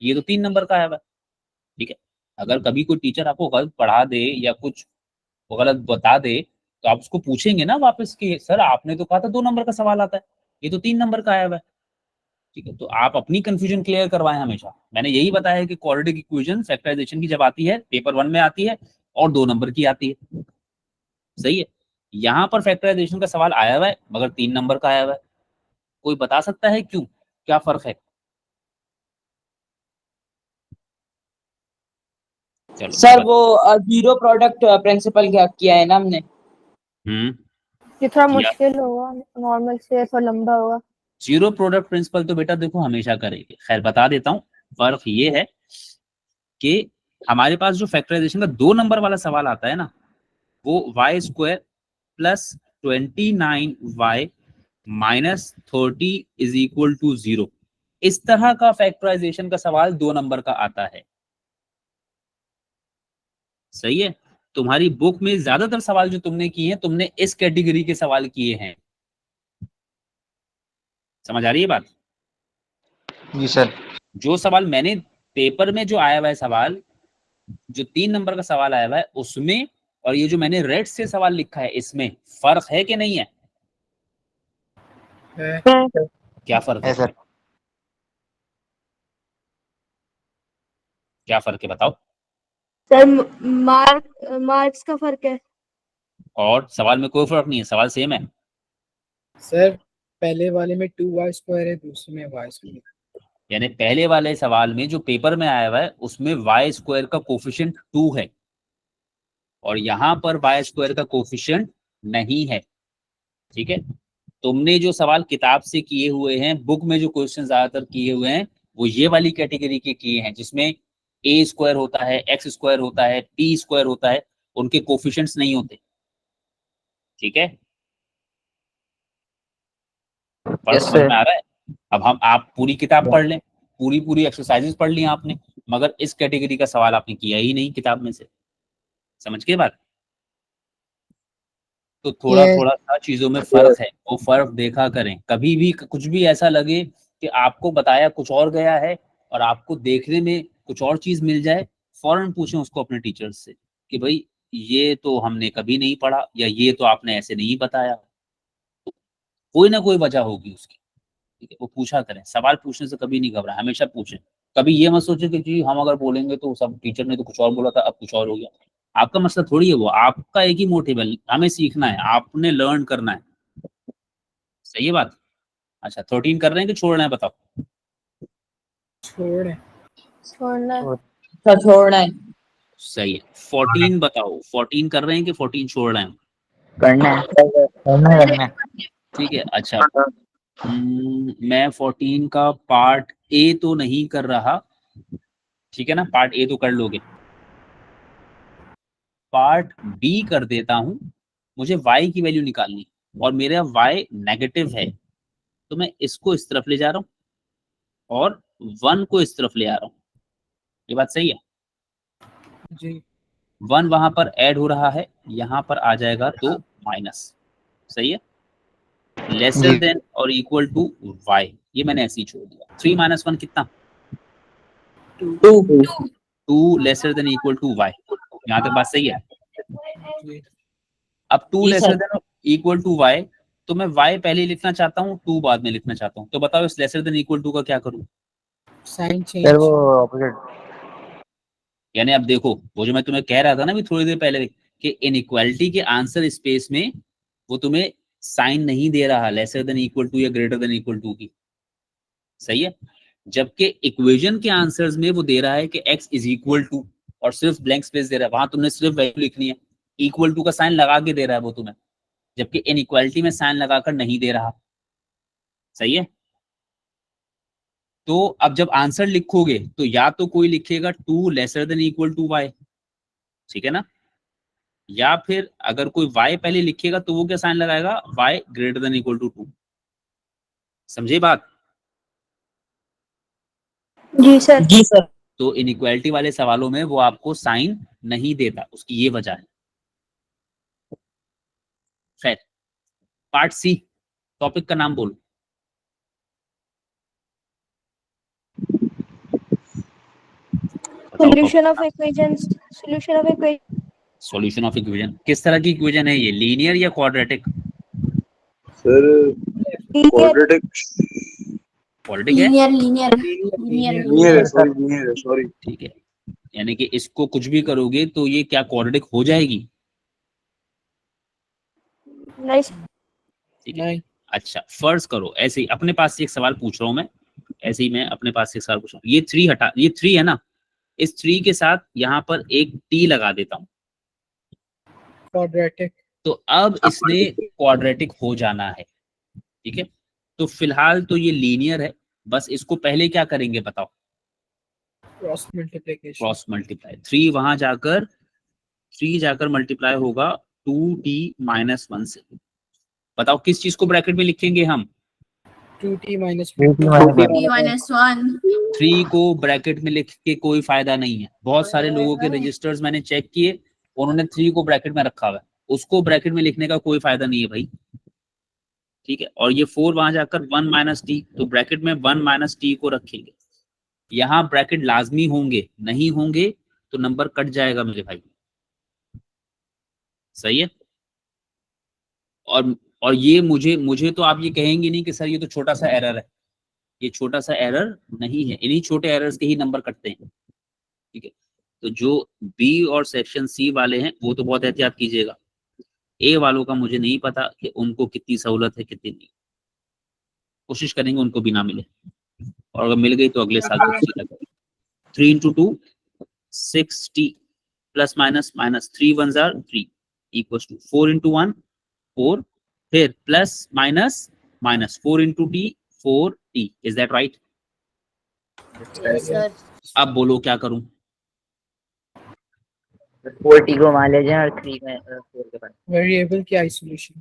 ये तो 3 नंबर का आया हुआ है। ठीक है, अगर कभी कोई टीचर आपको गलत पढ़ा दे या कुछ गलत बता दे तो आप उसको पूछेंगे ना वापस कि सर आपने तो कहा था 2 नंबर का सवाल आता है, ये तो 3 नंबर का आया हुआ है। ठीक है, तो आप अपनी कंफ्यूजन क्लियर करवाएं हमेशा। मैंने यही बताया है कि क्वाड्रेटिक इक्वेशन फैक्टराइजेशन की जब आती है पेपर 1 में आती है और 2 नंबर की आती है। सही है? यहाँ पर फैक्टराइजेशन का सवाल आया हुआ है मगर 3 नंबर का आया हुआ है। कोई बता सकता है क्यों? क्या फर्क है? चलो सर वो जीरो प्रोडक्ट प्रिंसिपल क्या किया है ना हमने। ये थोड़ा किया। मुश्किल होगा, नॉर्मल से थोड़ा लंबा होगा। जीरो प्रोडक्ट प्रिंसिपल तो बेटा देखो हमेशा करेंगे। खैर बता देता हूँ, फर्क ये है कि हमारे पास जो फैक्टराइजेशन का 2 नंबर वाला सवाल आता है ना, वो y square plus 29y minus 30 is equal to 0, इस तरह का फैक्टराइजेशन का सवाल 2 नंबर का आता है। सही है। तुम्हारी बुक में ज्यादातर सवाल जो तुमने किए हैं, तुमने इस कैटेगरी के सवाल किए हैं। समझ आ रही है बात? जी सर। जो सवाल मैंने पेपर में जो आया हुआ है सवाल, जो 3 नंबर का सवाल आया हुआ है उसमें, और ये जो मैंने रेड से सवाल लिखा है इसमें फर्क है कि नहीं है? क्या फर्क है? सर क्या फर्क है बताओ? सर मार्क्स का फर्क है। और सवाल में कोई फर्क नहीं है, सवाल सेम है। सर पहले वाले में 2y स्क्वायर है, दूसरे में y स्क्वायर। यानी पहले वाले सवाल में जो पेपर में आया हुआ है उसमें वाई स्क्वायर का कोफिशिएंट 2 है, और यहां पर वाई स्क्वायर का कोफिशिएंट नहीं है। ठीक है। तुमने जो सवाल किताब से किए हुए हैं, बुक में जो क्वेश्चन ज्यादातर किए हुए हैं, वो ये वाली कैटेगरी के किए हैं, जिसमें ए स्क्वायर होता है, एक्स स्क्वायर होता है, पी स्क्वायर होता है, उनके कोफिशिएंट्स नहीं होते। ठीक है। फर्क समझ में आ रहा है? अब आप पूरी किताब पढ़ लें, पूरी एक्सरसाइजेस पढ़ ली आपने, मगर इस कैटेगरी का सवाल आपने किया ही नहीं किताब में से। समझ के बात? तो थोड़ा थोड़ा सा चीजों में फर्क है, वो फर्क देखा करें। कभी भी कुछ भी ऐसा लगे कि आपको बताया कुछ और गया है और आपको देखने में कुछ और चीज मिल जाए, फौरन पूछें उसको अपने टीचर्स से कि भाई ये तो हमने कभी नहीं पढ़ा, या ये तो आपने ऐसे नहीं बताया। कोई ना कोई वजह होगी उसकी। ठीक है, वो पूछा करें। सवाल पूछने से कभी नहीं घबराएं, हमेशा पूछें। कभी ये मत सोचे कि जी हम अगर बोलेंगे तो सब, टीचर ने तो कुछ और बोला था अब कुछ और हो गया। आपका मसला थोड़ी है वो, आपका एक ही मोटिव है, हमें सीखना है, आपने लर्न करना है। सही है बात? अच्छा 13 कर रहे हैं कि छोड़ रहे हैं बताओ? छोड़ छोड़ना है। अच्छा छोड़ना है। सही है। 14 बताओ, 14 कर रहे हैं कि 14 छोड़ रहे हैं? करना है। ठीक है। अच्छा मैं 14 का पार्ट ए तो नहीं कर रहा, ठीक है ना, पार्ट ए तो कर लोगे, पार्ट बी कर देता हूं। मुझे y की वैल्यू निकालनी और मेरा y नेगेटिव है, तो मैं इसको इस तरफ ले जा रहा हूं और 1 को इस तरफ ले आ रहा हूं। ये बात सही है? जी। 1 वहां पर ऐड हो रहा है, यहां पर आ जाएगा तो माइनस। सही है। लेसर देन और इक्वल टू y, ये मैंने ऐसे ही छोड़ दिया। 3 माइनस 1 कितना? 2 lesser than equal to y। यहाँ तक बात सही है? अब 2 जी lesser sir. Than equal to y, तो मैं y पहले लिखना चाहता हूँ, 2 बाद में लिखना चाहता हूँ। तो बताओ इस लेसर देन इक्वल टू का क्या करूँ? Sign sir change. वो ऑपोजिट। यानी अब देखो, वो जो मैं तुम्हें कह रहा था ना भी थोड़ी देर पहले कि इनइक्वालिटी के आंसर स्पेस में वो तुम्हें साइन नहीं दे रहा लेसर देन इक्वल टू या ग्रेटर देन इक्वल टू की। सही है। जबकि इक्वेशन के आंसर्स में वो दे रहा है कि x इज इक्वल टू, और सिर्फ ब्लैंक स्पेस दे रहा है, वहां तुमने सिर्फ वैल्यू लिखनी है। इक्वल टू का साइन लगा के दे रहा है वो तुम्हें, जबकि इनइक्वालिटी में साइन लगाकर नहीं दे रहा। सही है। तो अब जब आंसर लिखोगे तो या तो कोई लिखेगा 2 lesser than equal to y, ठीक है ना, या फिर अगर कोई y पहले लिखेगा तो वो क्या साइन लगाएगा? y greater than equal to 2। समझे बात? जी सर। जी सर। तो इनइक्वालिटी वाले सवालों में वो आपको साइन नहीं देता, उसकी ये वजह है। खैर, पार्ट सी, टॉपिक का नाम बोलो। Solution of equations. Solution of equation. Solution of equation किस तरह की इक्वेशन है ये? लीनियर या क्वाड्रेटिक? Sir quadratic. क्वाड्रेटिक है। लीनियर है सॉरी। ठीक है। यानी कि इसको कुछ भी करोगे तो ये क्या क्वाड्रेटिक हो जाएगी? नहीं। ठीक है। अच्छा फर्ज करो ऐसे ही, अपने पास से एक सवाल पूछ रहा हूं मैं, ऐसे ही मैं अपने पास से एक सवाल पूछ रहा हूँ। ये 3 हटा, ये 3 है ना, इस 3 के साथ यहाँ पर एक t लगा देता हूँ, quadratic. तो अब इसने क्वाड्रेटिक हो जाना है। ठीक है, तो फिलहाल तो ये लीनियर है, बस इसको पहले क्या करेंगे बताओ? Cross multiplication. Cross multiply. 3 वहां जाकर 3 जाकर मल्टीप्लाई होगा 2t माइनस 1 से। बताओ किस चीज को ब्रैकेट में लिखेंगे हम? 2t minus 2t minus 1. 3 को ब्रैकेट में लिख के कोई फायदा नहीं है। बहुत सारे लोगों के रजिस्टर्स मैंने चेक किए, उन्होंने 3 को ब्रैकेट में रखा हुआ है, उसको ब्रैकेट में लिखने का कोई फायदा नहीं है भाई। ठीक है, और ये 4 वहां जाकर 1 माइनस टी, तो ब्रैकेट में 1 माइनस टी को रखेंगे। यहाँ ब्रैकेट लाजमी होंगे, नहीं होंगे तो नंबर कट जाएगा मेरे भाई। सही है। और ये मुझे तो आप ये कहेंगे नहीं कि सर ये तो छोटा सा एरर है, ये छोटा सा एरर नहीं है, इन्हीं छोटे एरर्स के ही नंबर कटते हैं। ठीक है, तो जो बी और सेक्शन सी वाले हैं वो तो बहुत एहतियात कीजिएगा। ए वालों का मुझे नहीं पता कि उनको कितनी सहूलत है कितनी नहीं, कोशिश करेंगे उनको भी ना मिले, और अगर मिल गई तो अगले साल तो 3 into 2 6t plus minus minus 3 1s are 3 equals to 4 into 1 4, फिर plus minus minus 4 into t 4t, is that right? Yes, sir. अब बोलो क्या करूं? 4t को मान ले जाए और 3 में 4 के बाद variable की isolation.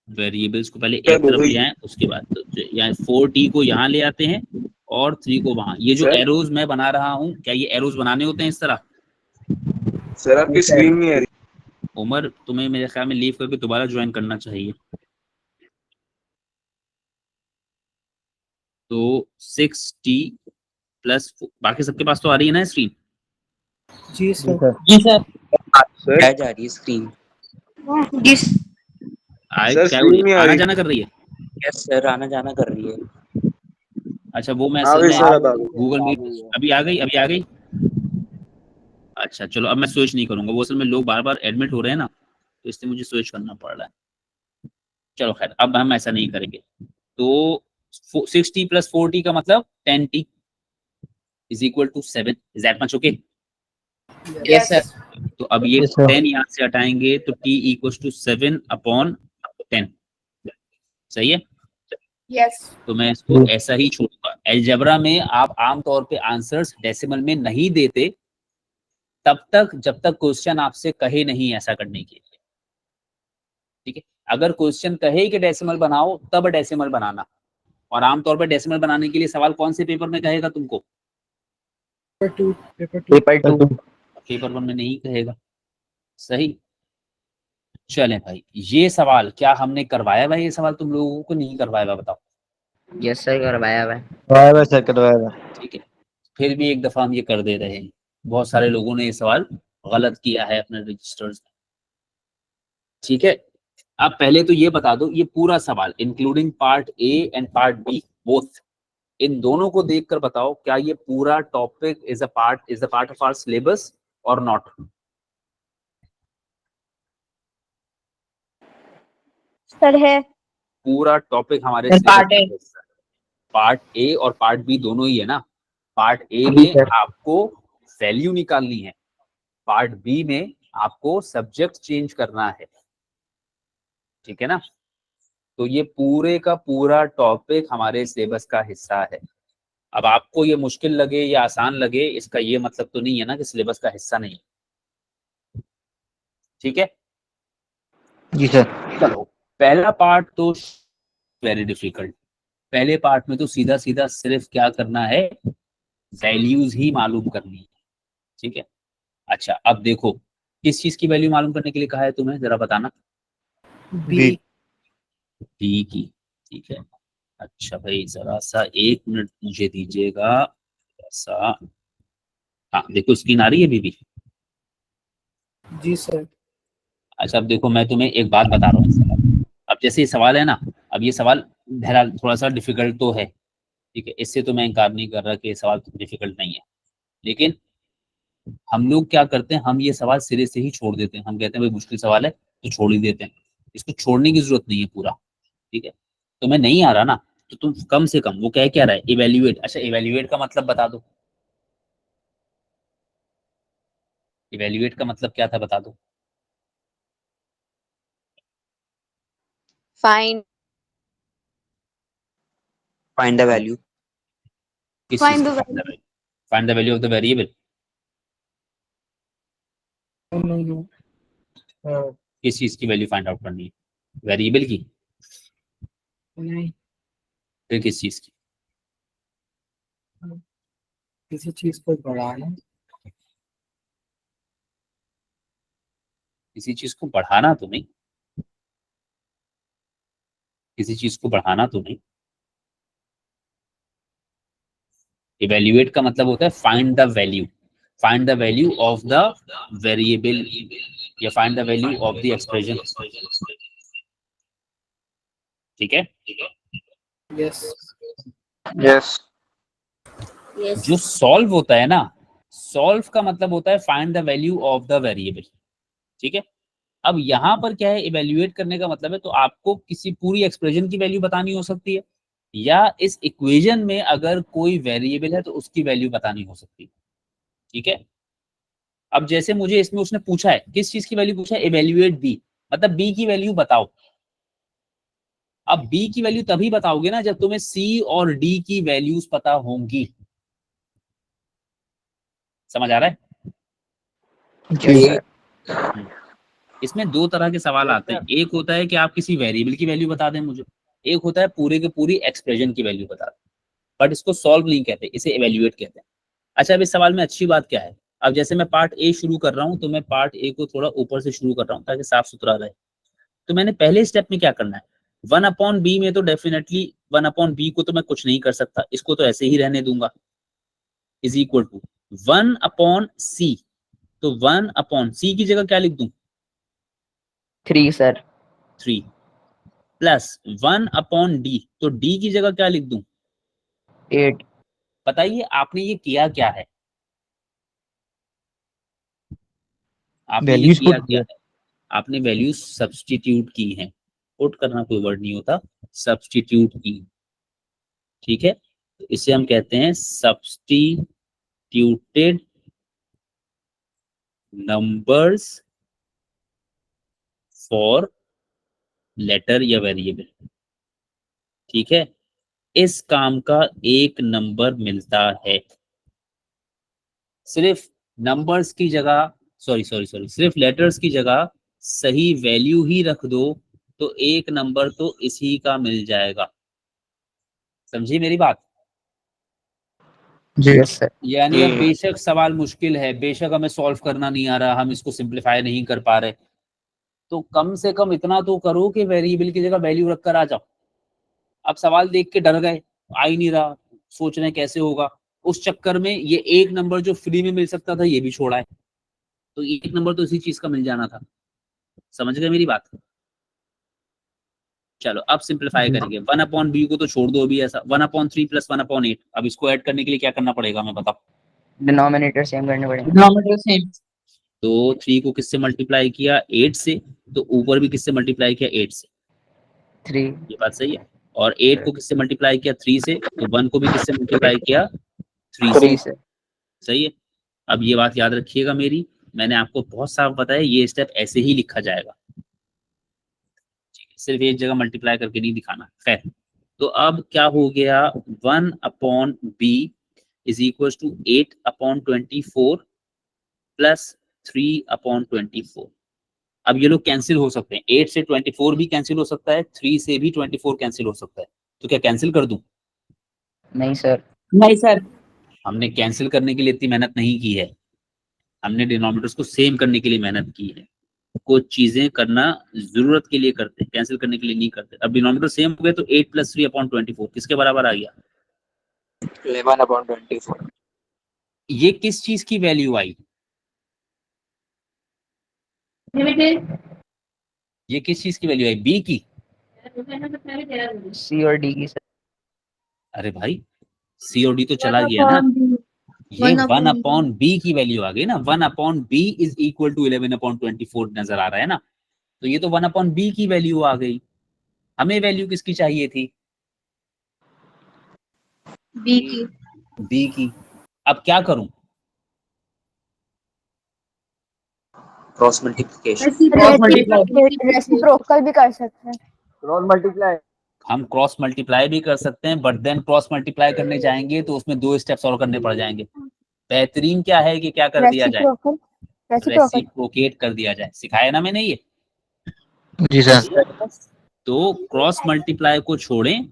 वेरिएबल्स को पहले एक तरफ ले जाएं, उसके बाद तो यहाँ 4t को यहाँ ले आते हैं और 3 को वहां। ये जो सर? एरोज मैं बना रहा हूँ, क्या ये एरोज बनाने होते हैं इस तरह? सर आपकी स्क्रीन नहीं आ रही। उमर, तुम्हें मेरे ख्याल में लीव करके दोबारा ज्वाइन करना चाहिए। तो 6t प्लस, बाकी सबके पास तो आ रही है ना स्क्रीन? जी सर. जी सर. सर क्या जा रही है स्क्रीन? जिस सर, क्या हो रही screen में है? आ आना रही। जाना कर रही है? यस सर, आना जाना कर रही है। अच्छा, वो मैं आ असल गई में सर, अब आ गई। गूगल मीट अभी आ गई, अभी आ गई। अच्छा चलो, अब मैं स्विच नहीं करूंगा, वो असल में लोग बार बार एडमिट हो रहे हैं ना, तो इसलिए मुझे स्विच करना पड़ रहा है। चलो खैर, अब हम ऐसा नहीं करेंगे। तो 6t प्लस 4t का मतलब 10t is equal to 7, is that much okay? Yes, sir. तो अब ये Yes, sir. 10 यहाँ से हटाएंगे तो t इक्वल टू 7 अपॉन 10। सही है। Yes. तो मैं इसको ऐसा ही छोड़ूंगा। अलजेब्रा में आप आमतौर पे आंसर्स डेसिमल में नहीं देते तब तक जब तक क्वेश्चन आपसे कहे नहीं ऐसा करने के लिए। ठीक है, अगर क्वेश्चन कहे कि डेसिमल बनाओ तब डेसिमल बनाना, और आमतौर पर डेसिमल बनाने के लिए सवाल कौन से पेपर में कहेगा तुमको? Paper 2. पेपर 2 पेपर 1 में नहीं कहेगा। सही। चलें भाई, ये सवाल क्या हमने करवाया हुआ है? ये सवाल तुम लोगों को नहीं करवाया हुआ, बताओ। यस सर, करवाया हुआ है सर, करवाया हुआ है। ठीक है, फिर भी एक दफा हम ये कर दे रहे हैं। बहुत सारे लोगों ने ये सवाल गलत किया है अपने रजिस्टर्स में। ठीक है, अब पहले तो ये बता दो, ये पूरा सवाल including part A and part B both, इन दोनों को देखकर बताओ क्या ये पूरा topic is a part of our syllabus और नॉट? सर है. पूरा टॉपिक हमारे Sir, part syllabus का है। पार्ट ए और पार्ट बी दोनों ही है ना। पार्ट ए जी, में सर। आपको वैल्यू निकालनी है, पार्ट बी में आपको सब्जेक्ट चेंज करना है। ठीक है ना, तो ये पूरे का पूरा टॉपिक हमारे सिलेबस का हिस्सा है। अब आपको ये मुश्किल लगे या आसान लगे, इसका ये मतलब तो नहीं है ना कि सिलेबस का हिस्सा नहीं है। ठीक है, जी सर। चलो पहला पार्ट तो वेरी डिफिकल्ट। पहले पार्ट में तो सीधा सीधा सिर्फ क्या करना है, वैल्यूज ही मालूम करनी है। ठीक है, अच्छा अब देखो किस चीज की वैल्यू मालूम करने के लिए कहा है तुम्हें, जरा बताना। B. डी की। ठीक है, अच्छा भाई जरा सा 1 मिनट मुझे दीजिएगा ऐसा। हाँ देखो, स्क्रीन आ रही है बीबी? जी सर. अच्छा अब देखो, मैं तुम्हें एक बात बता रहा हूँ। अब जैसे ये सवाल है ना, अब ये सवाल बहरहाल थोड़ा सा डिफिकल्ट तो है। ठीक है, इससे तो मैं इनकार नहीं कर रहा कि ये सवाल डिफिकल्ट नहीं है, लेकिन हम लोग क्या करते हैं, हम ये सवाल सिरे से ही छोड़ देते हैं। हम कहते हैं भाई मुश्किल सवाल है तो छोड़ ही देते हैं, इसको छोड़ने की जरूरत नहीं है पूरा। ठीक है, तो मैं नहीं आ रहा ना, तो तुम कम से कम वो कह क्या रहा है, इवेल्युएट। अच्छा इवेल्युएट का मतलब बता दो। इवेल्युएट का मतलब क्या था बता दो। Find Find the value. किस Find चीज the का find the value of the variable. No. किस चीज की वैल्यू फाइंड आउट करनी है, वेरिएबल की, नहीं, फिर किस चीज की। किसी चीज को बढ़ाना। किसी चीज को बढ़ाना तो नहीं, किसी चीज को बढ़ाना तो नहीं। इवेल्युएट का मतलब होता है find the value, find the value of the variable या find the value of the expression. ठीक है। Yes. Yes. Yes. जो सॉल्व होता है ना, सॉल्व का मतलब होता है find the value of the variable. ठीक है। अब यहाँ पर क्या है, इवेल्युएट करने का मतलब है तो आपको किसी पूरी एक्सप्रेशन की वैल्यू बतानी हो सकती है, या इस इक्वेशन में अगर कोई वेरिएबल है तो उसकी वैल्यू बतानी हो सकती है। ठीक है। अब जैसे मुझे इसमें उसने पूछा है, किस चीज की वैल्यू पूछा है, इवेल्युएट बी, मतलब बी की वैल्यू बताओ। अब बी की वैल्यू तभी बताओगे ना जब तुम्हें सी और डी की वैल्यूज पता होंगी। समझ आ रहा है। Yes, sir. इसमें दो तरह के सवाल आते हैं, एक होता है कि आप किसी वेरिएबल की वैल्यू बता दें मुझे, एक होता है पूरे के पूरी एक्सप्रेशन की वैल्यू बता दें, बट इसको सॉल्व नहीं कहते, इसे इवेल्युएट कहते हैं। अच्छा, अब इस सवाल में अच्छी बात क्या है, अब जैसे मैं पार्ट ए शुरू कर रहा हूं तो मैं पार्ट ए को थोड़ा ऊपर से शुरू कर रहा हूं ताकि साफ सुथरा रहे। तो मैंने पहले स्टेप में क्या करना है, 1/b में तो डेफिनेटली 1/b को तो मैं कुछ नहीं कर सकता, इसको तो ऐसे ही रहने दूंगा, इज इक्वल टू 1/c। तो 1/c की जगह क्या लिख दूं, 3, sir. 3 प्लस 1/d, तो d की जगह क्या लिख दूं, 8. बताइए आपने ये किया क्या है, आपने ये Values किया put क्या here. है, आपने वैल्यू सब्स्टिट्यूट की है। पुट करना कोई वर्ड नहीं होता, सब्स्टिट्यूट की। ठीक है। तो इसे हम कहते हैं सब्स्टिट्यूटेड नंबर्स फॉर लेटर या वेरिएबल। ठीक है। इस काम का एक नंबर मिलता है, सिर्फ नंबर्स की जगह, सॉरी सिर्फ लेटर्स की जगह सही वैल्यू ही रख दो तो एक नंबर तो इसी का मिल जाएगा। समझी मेरी बात। Yes, sir. यानी अब बेशक सवाल मुश्किल है, बेशक हमें सॉल्व करना नहीं आ रहा, हम इसको सिंप्लीफाई नहीं कर पा रहे, तो कम से कम इतना तो करो कि वेरिएबल की जगह वैल्यू रख कर आ जाओ। अब सवाल देख के डर गए, आ ही नहीं रहा, सोच रहे हैं कैसे होगा, उस चक्कर में ये एक नंबर जो फ्री में मिल सकता था ये भी छोड़ा है, तो एक नंबर तो इसी चीज का मिल जाना था। समझ गए मेरी बात। चलो अब सिंप्लीफाई करेंगे, 1/b को तो छोड़ दो अभी, ऐसा 1/3 + 1/8। अब इसको ऐड करने के लिए क्या करना पड़ेगा हमें बताओ। Denominator same करने पड़ेंगे. Denominator same. तो 3 को किससे मल्टीप्लाई किया, 8 से, तो ऊपर भी किससे मल्टीप्लाई किया, 8 से। 3. ये बात सही है। और 8 को किससे मल्टीप्लाई किया, 3 से, तो 1 को भी किससे मल्टीप्लाई किया, 3 से। 3 से. सही है। अब ये बात याद रखिएगा मेरी, मैंने आपको बहुत साफ बताया, ये स्टेप ऐसे ही लिखा जाएगा, सिर्फ एक जगह मल्टीप्लाई करके नहीं दिखाना। खैर, तो अब क्या हो गया, 1/b is equal to 8/24 plus 3/24। अब ये लोग कैंसिल हो सकते हैं, 8 से 24 भी कैंसिल हो सकता है, 3 से भी 24 कैंसिल हो सकता है, तो क्या कैंसिल कर दूं। नहीं सर. नहीं सर. हमने कैंसिल करने के लिए इतनी मेहनत नहीं की है, हमने डिनोमिनेटर्स को सेम करने के लिए मेहनत की है। कुछ चीजें करना जरूरत के लिए करते हैं, कैंसिल करने के लिए नहीं करते। अब डिनोमिनेटर सेम हो गए तो 8 + 3/24 किसके बराबर आ गया, 11/24. ये किस चीज की वैल्यू आई, ये किस चीज की वैल्यू आई, बी की। C और D की सर. अरे भाई सी और डी तो चला गया ना, ये 1/b की वैल्यू आ गई ना, 1/b इज इक्वल टू 11/24 नजर आ रहा है ना, तो ये तो 1/b की वैल्यू आ गई। हमें वैल्यू किसकी चाहिए थी, B की. b की। अब क्या करूं, क्रॉस मल्टीप्लिकेशन। रेसिप्रोकल भी कर सकते हैं। Cross multiply. हम क्रॉस मल्टीप्लाई भी कर सकते हैं, बट देन क्रॉस मल्टीप्लाई करने जाएंगे तो उसमें 2 स्टेप्स और करने पड़ जाएंगे। बेहतरीन क्या है कि क्या कर दिया जाए, रेसिप्रोकेट कर दिया जाए। सिखाया ना मैंने ये? जी सर। तो क्रॉस मल्टीप्लाई को छोड़ें,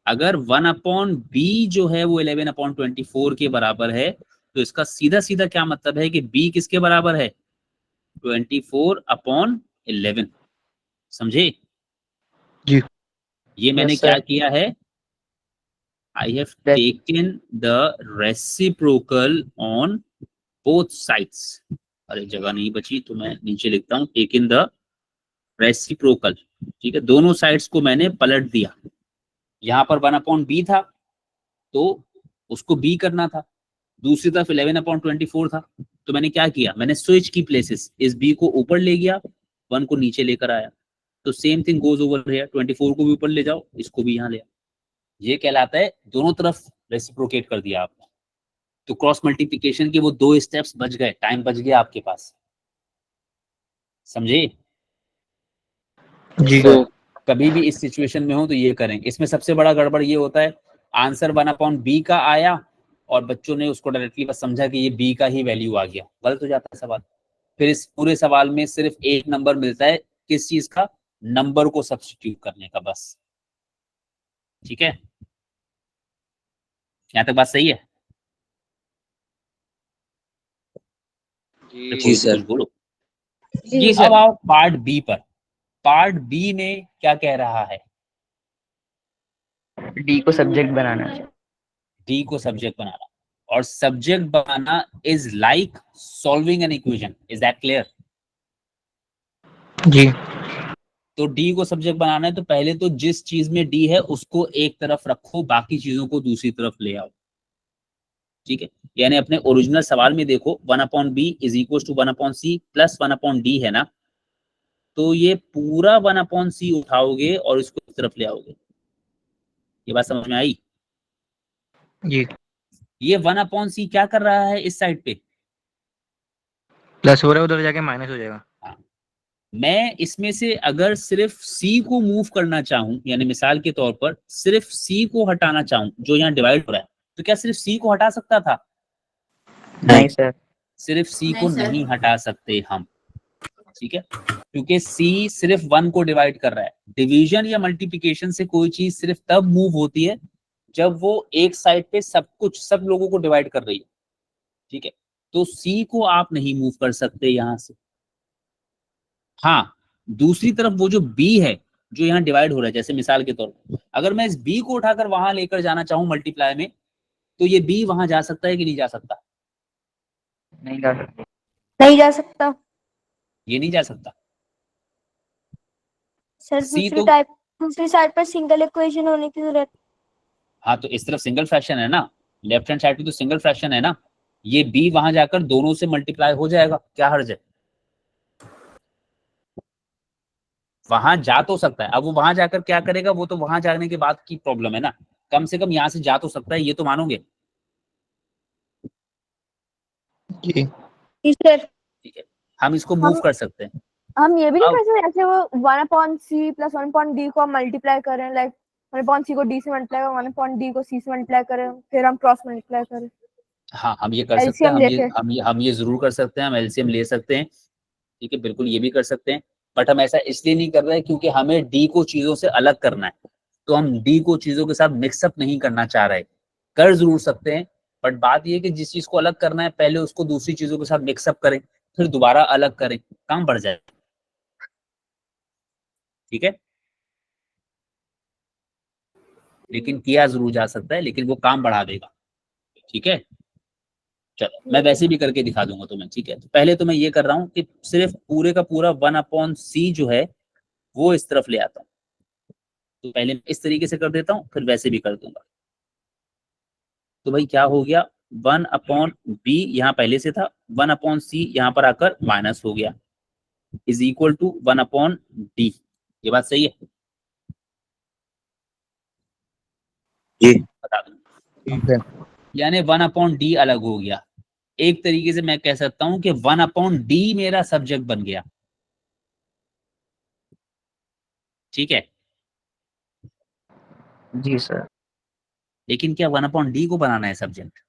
अगर 1/b जो है वो 11/24 के बराबर है, तो इसका सीधा सीधा क्या मतलब है कि b किसके बराबर है? 24/11। समझे? जी। ये मैंने Yes, क्या sir. किया है? I have taken the reciprocal on both sides. अरे जगह नहीं बची तो मैं नीचे लिखता हूँ taken the reciprocal। ठीक है, दोनों साइड्स को मैंने पलट दिया। यहाँ पर 1/b था तो उसको b करना था, दूसरी तरफ 11/24 था, तो मैंने क्या किया? मैंने स्विच की प्लेसेस, इस b को ऊपर ले गया, 1 को नीचे लेकर आया। तो same thing goes over here, 24 को भी ऊपर ले जाओ, इसको भी यहाँ ले आओ। ये कहलाता है दोनों तरफ रेसिप्रोकेट कर दिया आपने। तो क्रॉस मल्टीप्लिकेशन के वो 2 स्टेप्स बच गए, टाइम बच गया आपके पास। समझे? जी तो कभी भी इस सिचुएशन में हो तो ये करें। इसमें सबसे बड़ा गड़बड़ ये होता है, आंसर 1/b का आया और बच्चों ने उसको डायरेक्टली बस समझा कि ये b का ही वैल्यू आ गया, गलत हो जाता है सवाल। फिर इस पूरे सवाल में सिर्फ एक नंबर मिलता है, किस चीज का? नंबर को सब्स्टिट्यूट करने का, बस। ठीक है, यहाँ तक बात सही है? जी सर। कुछ बोलो। जी अब सर। आओ पार्ट बी पर। पार्ट बी में क्या कह रहा है? डी को सब्जेक्ट बनाना है। डी को सब्जेक्ट बनाना, और सब्जेक्ट बनाना is like solving an equation. Is that clear? जी। तो डी को सब्जेक्ट बनाना है तो पहले तो जिस चीज में डी है उसको एक तरफ रखो, बाकी चीजों को दूसरी तरफ ले आओ। ठीक है, यानी अपने ओरिजिनल सवाल में देखो 1/b is equal to 1/c plus 1/d है ना, तो ये पूरा 1/c उठाओगे और इसको इस तरफ ले आओगे। ये बात समझ में आई? जी। ये 1/c क्या कर रहा है इस साइड पे? प्लस हो रहा है, उधर जाके माइनस हो जाएगा। मैं इसमें से अगर सिर्फ c को मूव करना चाहूं, यानी मिसाल के तौर पर सिर्फ c को हटाना चाहूं जो यहाँ डिवाइड हो रहा है, तो क्या सिर्फ c को हटा सकता था? नहीं सर। सिर्फ c को नहीं, सर। नहीं हटा सकते हम। ठीक है, क्योंकि c सिर्फ 1 को डिवाइड कर रहा है। डिवीजन या मल्टीप्लिकेशन से कोई चीज सिर्फ तब मूव होती है जब वो एक साइड पे सब लोगों को डिवाइड कर रही है। ठीक है, तो c को आप नहीं मूव कर सकते यहां से। हाँ, दूसरी तरफ वो जो b है जो यहाँ डिवाइड हो रहा है, जैसे मिसाल के तौर पर अगर मैं इस b को उठाकर वहां लेकर जाना चाहूं मल्टीप्लाई में, तो ये b वहां जा सकता है कि नहीं जा सकता? नहीं जा सकते। नहीं जा सकता ये नहीं जा सकता। सर। C तो दूसरी साइड पर सिंगल इक्वेशन होने की जरूरत। हाँ, तो इस तरफ सिंगल फ्रैक्शन है ना, लेफ्ट हैंड साइड पे तो सिंगल फ्रैक्शन है ना, ये b वहां जाकर दोनों से मल्टीप्लाई हो जाएगा, क्या हर्ज है? वहां जा तो सकता है, अब वो वहां जाकर क्या करेगा वो तो वहां जाने के बाद की प्रॉब्लम है ना, कम से कम यहाँ से जा तो सकता है, ये तो मानोगे? जी। सर ठीक है, हम इसको मूव कर सकते हैं। हम ये भी नहीं अब- कर सकते ऐसे वो 1/c प्लस 1/d को हम मल्टीप्लाई करें, लाइक 1/c को d से मल्टीप्लाई करें, 1/d को c से मल्टीप्लाई करें, फिर हम क्रॉस मल्टीप्लाई करें। हाँ, हम ये कर सकते हैं, LCM लेके। हम ये जरूर कर सकते हैं, हम एलसीएम ले सकते हैं। ठीक है, बिल्कुल ये भी कर सकते हैं, बट हम ऐसा इसलिए नहीं कर रहे हैं क्योंकि हमें डी को चीजों से अलग करना है, तो हम डी को चीजों के साथ मिक्सअप नहीं करना चाह रहे। कर जरूर सकते हैं, बट बात ये है कि जिस चीज को अलग करना है पहले उसको दूसरी चीजों के साथ मिक्सअप करें, फिर दोबारा अलग करें, काम बढ़ जाए। ठीक है, लेकिन किया जरूर जा सकता है, लेकिन वो काम बढ़ा देगा। ठीक है, चलो मैं वैसे भी करके दिखा दूंगा तुम्हें। ठीक है, तो पहले तो मैं ये कर रहा हूँ कि सिर्फ पूरे का पूरा 1/c जो है वो इस तरफ ले आता हूँ। तो पहले मैं इस तरीके से कर देता हूँ, फिर वैसे भी कर दूंगा। तो भाई क्या हो गया, 1/b यहाँ पहले से था, 1/c यहाँ पर आकर माइनस हो गया, इज इक्वल टू 1/d। ये बात सही है? जी। बता दूं, ठीक है। यानी 1/d अलग हो गया। एक तरीके से मैं कह सकता हूं कि 1/d मेरा सब्जेक्ट बन गया, ठीक है। जी सर। लेकिन क्या 1/d को बनाना है सब्जेक्ट?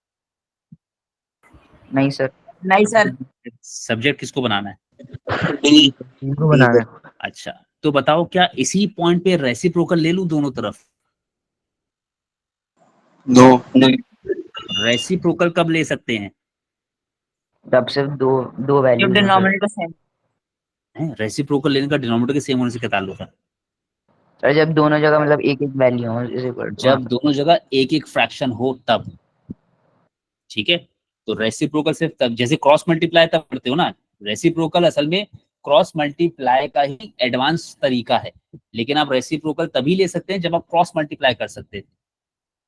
नहीं सर। नहीं सर। सब्जेक्ट किसको बनाना है? डी को बनाना है। अच्छा, तो बताओ क्या इसी पॉइंट पे रेसिप्रोकल ले लूं दोनों तरफ? नो। रेसिप्रोकल कब ले सकते हैं? जब सिर्फ दो दो वैल्यू जब डिनोमिनेटर सेम। रेसिप्रोकल लेने का डिनोमिनेटर के सेम होने से क्या ताल्लुक है? सर जब दोनों जगह मतलब एक एक वैल्यू हो इज इक्वल टू, जब दोनों जगह एक एक फ्रैक्शन हो तब, ठीक है। तो रेसिप्रोकल सिर्फ तब, जैसे क्रॉस मल्टीप्लाई तब करते हो ना। रेसिप्रोकल असल में क्रॉस मल्टीप्लाई का ही एडवांस तरीका है, लेकिन आप रेसिप्रोकल तभी ले सकते हैं जब आप क्रॉस मल्टीप्लाई कर सकते हैं।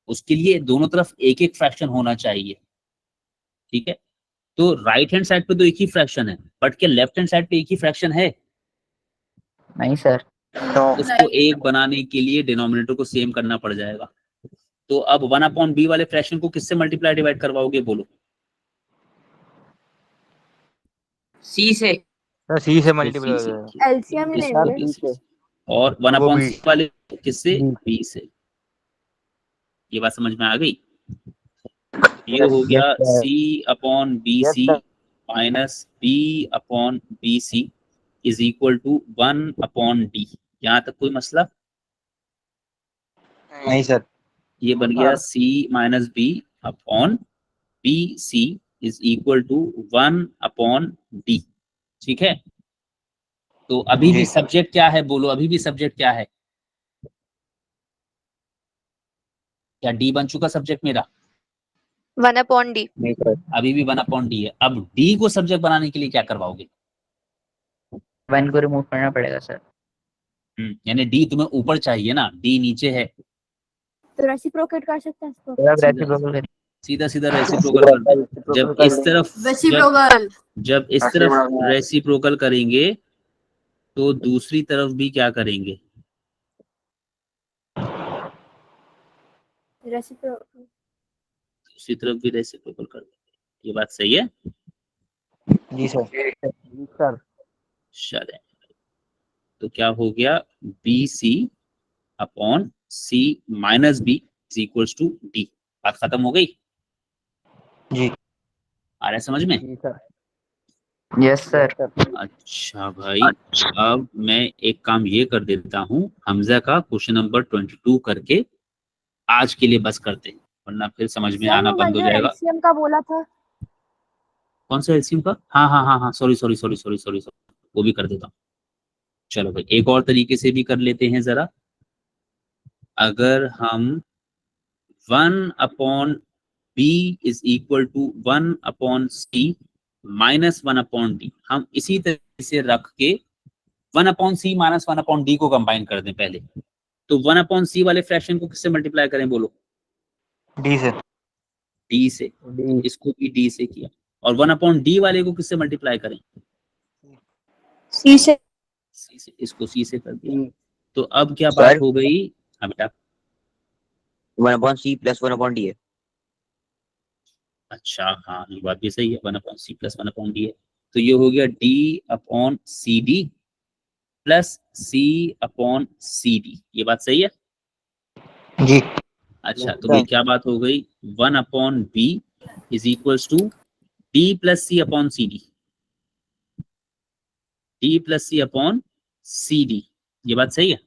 उसके लिए दोनों तरफ एक एक फ्रैक्शन होना चाहिए, ठीक है। तो राइट हैंड साइड पे तो एक ही फ्रैक्शन है, बट क्या लेफ्ट हैंड साइड पे एक ही फ्रैक्शन है? नहीं सर। उसको एक बनाने के लिए डिनोमिनेटर को सेम करना पड़ जाएगा। तो अब 1/b वाले फ्रैक्शन को किससे मल्टीप्लाई डिवाइड करवाओगे बोलो? सी से। सर सी से मल्टीप्लाई हो C से। जाएगा। एलसीएम ही लेंगे। और वो 1/c B। वाले किससे? B। b से। ये बात समझ में आ गई? ये हो गया c/bc minus b/bc is equal to 1/d। यहाँ तक कोई मसला? नहीं सर। ये बन गया c minus b/bc is equal to 1/d, ठीक है। तो अभी भी सब्जेक्ट क्या है बोलो? अभी भी सब्जेक्ट क्या है? क्या d बन चुका सब्जेक्ट मेरा? 1/d। नहीं सर। अभी भी 1/d है। अब d को सब्जेक्ट बनाने के लिए क्या करवाओगे? 1 को रिमूव करना पड़ेगा सर। यानी d तुम्हें ऊपर चाहिए ना, d नीचे है। तो रेसिप्रोकेट कर सकते हैं इसको। सर अब रेसिप्रोकल करें। सीधा सीधा रेसिप्रोकल कर दे। जब इस तरफ जब इस तरफ रेसिप्रोकल करेंगे तो दूसरी तरफ भी क्या करेंगे? रेसिप्रोकेट। दूसरी तरफ भी रेसिप्रोकल कर देंगे। ये बात सही है? जी सर। जी सर। चले, तो क्या हो गया? BC/C minus B is equals to D। बात खत्म हो गई? जी। आ रहा है समझ में? जी सर। Yes sir. अच्छा भाई, अब मैं एक काम ये कर देता हूँ, हमजा का क्वेश्चन नंबर 22 करके आज के लिए बस करते हैं, वरना फिर समझ में आना बंद हो जाएगा। एलसीएम का बोला था। कौन सा एलसीएम का? हाँ, सॉरी, वो भी कर देता हूँ। चलो भाई, एक और तरीके से भी कर लेते हैं जरा। अगर हम 1/b is equal to 1/c minus 1/d, हम इसी तरीके से रख के 1/c माइनस 1/d को कंबाइन कर दें पहले। तो 1/c वाले फ्रैक्शन को किससे मल्टीप्लाई करें बोलो? डी से। d से। इसको भी d से किया। और 1/d वाले को किससे मल्टीप्लाई करें? सी से। c से। इसको c से कर दिया। तो अब क्या बात हो गई? हाँ बेटा। 1/c प्लस 1/d है। अच्छा, हाँ ये बात भी सही है। 1/c प्लस 1/d है। तो ये हो गया d/cd प्लस c/cd। ये बात सही है? जी। अच्छा, तो भाई क्या बात हो गई? 1/b is equals to d plus c/cd। d plus c/cd। ये बात सही है?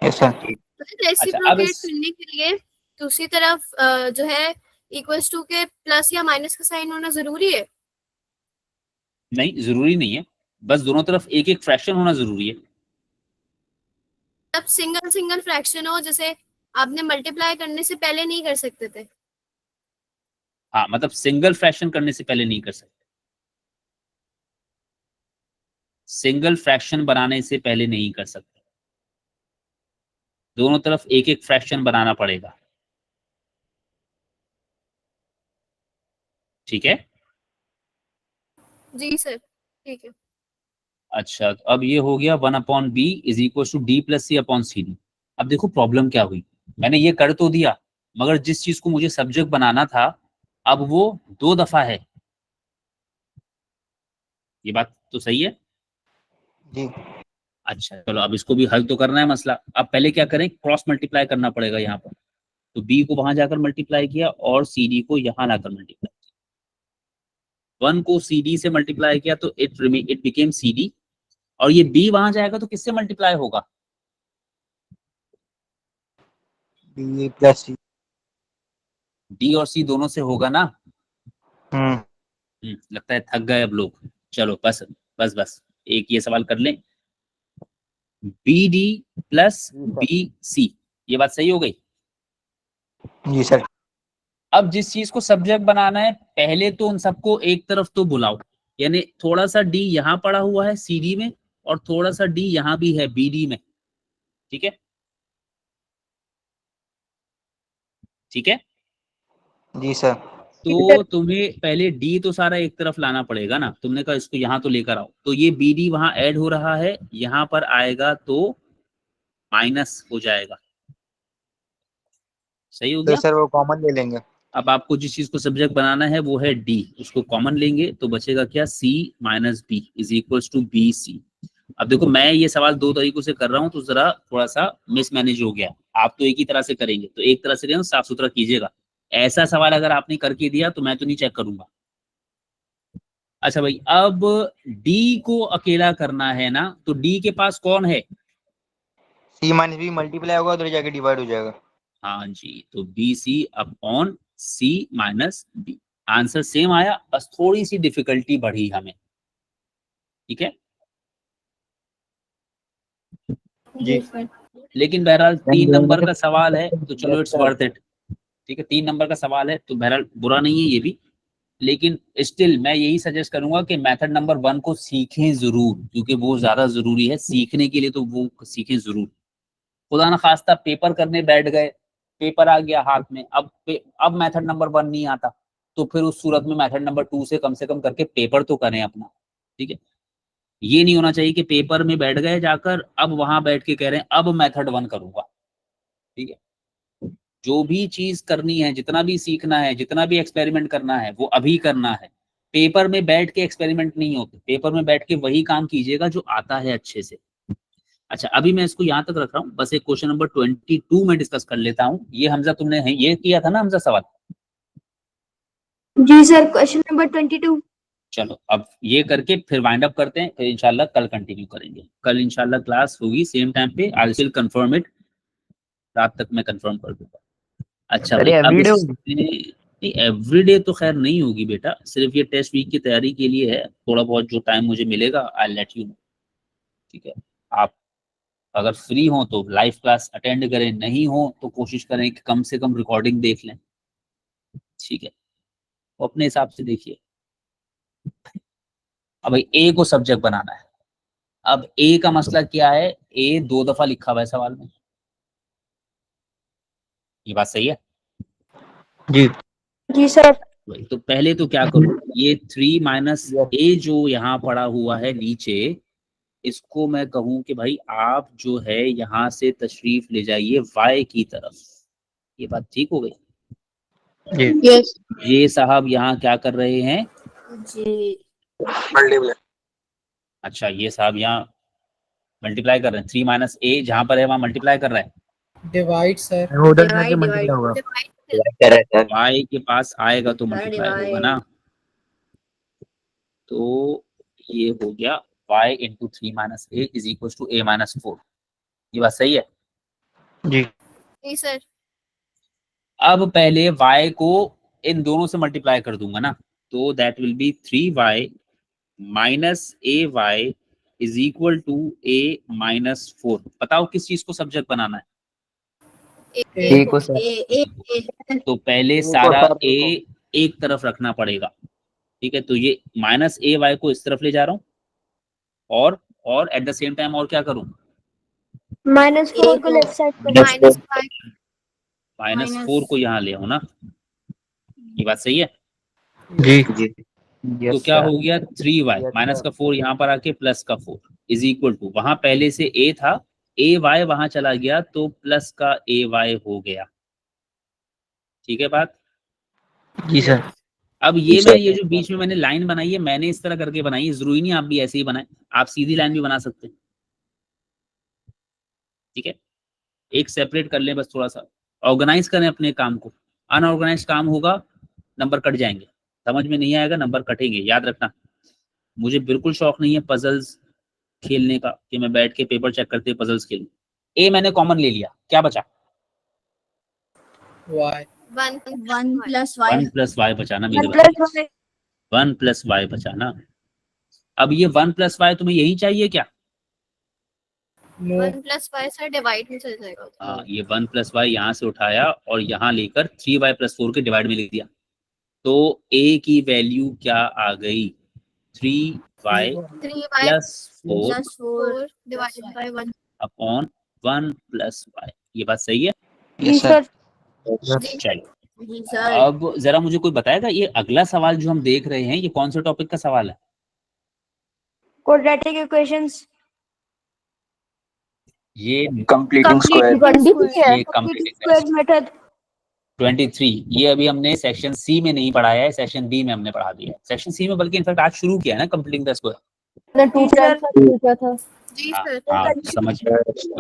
Yes sir. रेसिप्रोकेट करने के लिए दूसरी तरफ जो है इक्वल्स टू के प्लस या माइनस का साइन होना जरूरी है? नहीं, जरूरी नहीं है, बस दोनों तरफ एक एक फ्रैक्शन होना जरूरी है। अब सिंगल सिंगल फ्रैक्शन हो, जैसे आपने मल्टीप्लाई करने से पहले नहीं कर सकते थे। हाँ, मतलब सिंगल फ्रैक्शन करने से पहले नहीं कर सकते। सिंगल फ्रैक्शन बनाने से पहले नहीं कर सकते। दोनों तरफ एक एक फ्रैक्शन बनाना पड़ेगा, ठीक है? जी सर, ठीक है। अच्छा, तो अब ये हो गया 1/b is equal to d plus c/cd। अब देखो प्रॉब्लम क्या हुई, मैंने ये कर तो दिया, मगर जिस चीज को मुझे सब्जेक्ट बनाना था अब वो 2 दफा है। ये बात तो सही है? जी। अच्छा चलो, अब इसको भी हल तो करना है मसला। अब पहले क्या करें, क्रॉस मल्टीप्लाई करना पड़ेगा यहाँ पर। तो बी को वहां जाकर मल्टीप्लाई किया और सी डी को यहाँ लाकर मल्टीप्लाई किया। 1 को सी डी से मल्टीप्लाई किया तो इट बिकेम सी डी, और ये बी वहां जाएगा तो किससे मल्टीप्लाई होगा? बी प्लस सी। डी और सी दोनों से होगा ना। हम्म। लगता है थक गए अब लोग। चलो बस बस बस एक ये सवाल कर लें, B D plus B C, ये बात सही हो गई? जी सर। अब जिस चीज को सब्जेक्ट बनाना है, पहले तो उन सबको एक तरफ तो बुलाओ, यानी थोड़ा सा डी यहाँ पड़ा हुआ है सी डी में, और थोड़ा सा डी यहाँ भी है बी डी में। ठीक है, ठीक है। जी सर। तो तुम्हें पहले डी तो सारा एक तरफ लाना पड़ेगा ना। तुमने कहा इसको यहाँ तो लेकर आओ, तो ये बी डी वहां ऐड हो रहा है, यहाँ पर आएगा तो माइनस हो जाएगा। सही हो तो गया? सर वो कॉमन ले लेंगे। अब आपको जिस चीज को सब्जेक्ट बनाना है वो है डी, उसको कॉमन लेंगे तो बचेगा क्या, C minus B is equals to B C. अब देखो मैं ये सवाल 2 तरीकों से कर रहा हूं तो जरा थोड़ा सा मिसमैनेज हो गया। आप तो एक ही तरह से करेंगे, तो एक तरह से ना साफ सुथरा कीजिएगा। ऐसा सवाल अगर आपने करके दिया तो मैं तो नहीं चेक करूंगा। अच्छा भाई, अब डी को अकेला करना है ना, तो डी के पास कौन है? सी माइनस बी मल्टीप्लाई होगा उधर जाके डिवाइड हो जाएगा। हाँ जी, तो बी सी अपॉन सी माइनस बी। आंसर सेम आया, बस थोड़ी सी डिफिकल्टी बढ़ी हमें। ठीक है, जी। लेकिन बहरहाल 3 नंबर का सवाल है तो चलो इट्स वर्थ इट। ठीक है, 3 नंबर का सवाल है तो बहरहाल बुरा नहीं है ये भी, लेकिन स्टिल मैं यही सजेस्ट करूंगा कि मेथड नंबर 1 को सीखें जरूर, क्योंकि वो ज्यादा जरूरी है सीखने के लिए, तो वो सीखें जरूर। खुदा ना खास्ता पेपर करने बैठ गए, पेपर आ गया हाथ में, अब मेथड नंबर 1 नहीं आता, तो फिर उस सूरत में मेथड नंबर 2 से कम करके पेपर तो करें अपना। ठीक है, ये नहीं होना चाहिए कि पेपर में बैठ गए जाकर, अब वहां बैठ के कह रहे हैं अब मेथड 1 करूंगा। ठीक है, जो भी चीज करनी है, जितना भी सीखना है, जितना भी एक्सपेरिमेंट करना है, वो अभी करना है। पेपर में बैठ के एक्सपेरिमेंट नहीं होते, पेपर में बैठ के वही काम कीजिएगा जो आता है अच्छे से। अच्छा, अभी मैं इसको यहाँ तक रख रहा हूँ, बस एक क्वेश्चन नंबर 22 में डिस्कस कर लेता हूँ। ये हमजा तुमने है ये किया था ना हमजा सवाल? जी सर, क्वेश्चन नंबर 22। चलो अब ये करके फिर वाइंड अप करते हैं, फिर इंशाल्लाह कल कंटिन्यू करेंगे। कल इंशाल्लाह क्लास होगी सेम टाइम पे। आई विल कंफर्म इट, रात तक मैं कंफर्म कर दूंगा। अच्छा भाई, अब एवरीडे तो खैर नहीं होगी बेटा, सिर्फ ये टेस्ट वीक की तैयारी के लिए है। थोड़ा बहुत जो टाइम मुझे मिलेगा आई लेट यू नो। ठीक है, आप अगर फ्री हो तो लाइव क्लास अटेंड करें, नहीं हो तो कोशिश करें कि कम से कम रिकॉर्डिंग देख लें। ठीक है, तो अपने हिसाब से देखिए। अब भाई ए को सब्जेक्ट बनाना है। अब ए का मसला क्या है, ए 2 दफा लिखा हुआ है सवाल में। ये बात सही है? जी। जी सर। तो पहले तो क्या करूं, ये 3 माइनस ए जो यहाँ पड़ा हुआ है नीचे, इसको मैं कहूं कि भाई आप जो है यहाँ से तशरीफ ले जाइए y की तरफ। ये बात ठीक हो गई? यस ये साहब यहाँ क्या कर रहे हैं? जी। मल्टीप्लाई। अच्छा, ये साहब यहाँ मल्टीप्लाई कर रहे हैं। 3 माइनस ए जहां पर है वहां मल्टीप्लाई कर रहा है। Divide sir. उधर जाके मल्टीप्लाई होगा। y के पास आएगा तो मल्टीप्लाई होगा ना। तो ये हो गया y into 3 minus a is equal to a minus 4। ये बात सही है? जी। जी सर। अब पहले y को इन दोनों से मल्टीप्लाई कर दूंगा ना, तो that will be 3y minus a y is equal to a minus 4। बताओ किस चीज को सब्जेक्ट बनाना है? ए को सर। तो पहले सारा a एक तरफ रखना पड़ेगा। ठीक है, तो ये माइनस ए वाई को इस तरफ ले जा रहा हूँ, और एट द सेम टाइम और क्या करूँ, -4 को लेफ्ट साइड पर। माइनस 4 को यहाँ ले आऊँ ना। ये बात सही है? जी। जी। तो क्या हो गया, 3y माइनस का 4 यहाँ पर आके प्लस का 4 इज इक्वल टू, वहां पहले से a था, ए वाई वहां चला गया तो प्लस का ए वाई हो गया। ठीक है बात? जी सर। अब ये जो बीच में मैंने लाइन बनाई है, मैंने इस तरह करके बनाई है, जरूरी नहीं आप भी ऐसे ही बनाएं, आप सीधी लाइन भी बना सकते हैं। ठीक है, एक सेपरेट कर लें, बस थोड़ा सा ऑर्गेनाइज करें अपने काम को। अनऑर्गेनाइज काम होगा, नंबर कट जाएंगे, समझ में नहीं आएगा, नंबर कटेंगे, याद रखना। मुझे बिल्कुल शौक नहीं है पजल्स खेलने का कि मैं बैठ के पेपर चेक करते पजल्स खेलूं। ए मैंने कॉमन ले लिया, क्या बचा? Y. 1 plus y. 1 plus Y बचाना मेरे 1 बच्चे, plus y 1 प्लस वाई बचाना। अब ये 1 प्लस वाई तुम्हें यही चाहिए क्या? No. 1 plus y से डिवाइड में चल जाएगा। हाँ, ये 1 प्लस वाई यहाँ से उठाया और यहाँ लेकर 3y प्लस 4 के डिवाइड में लिख दिया, तो a की वैल्यू क्या आ गई? 3y 3y plus 4 plus 4 divided by 1। Upon 1 plus y. ये बात सही है? जी सर। चलो जी सर। अब जरा मुझे कोई बताएगा, ये अगला सवाल जो हम देख रहे हैं ये कौन से टॉपिक का सवाल है? quadratic equations ये कंप्लीटिंग स्क्वायर। ये कंप्लीटिंग square method 23, ये अभी हमने सेक्शन सी में नहीं पढ़ाया है, सेक्शन बी में हमने पढ़ा दिया है। सेक्शन सी में बल्कि इनफैक्ट आज शुरू किया है ना कंप्लीटिंग द स्क्वायर। ने 2 टाइम्स का पूछा था। जी हाँ, सर। हाँ,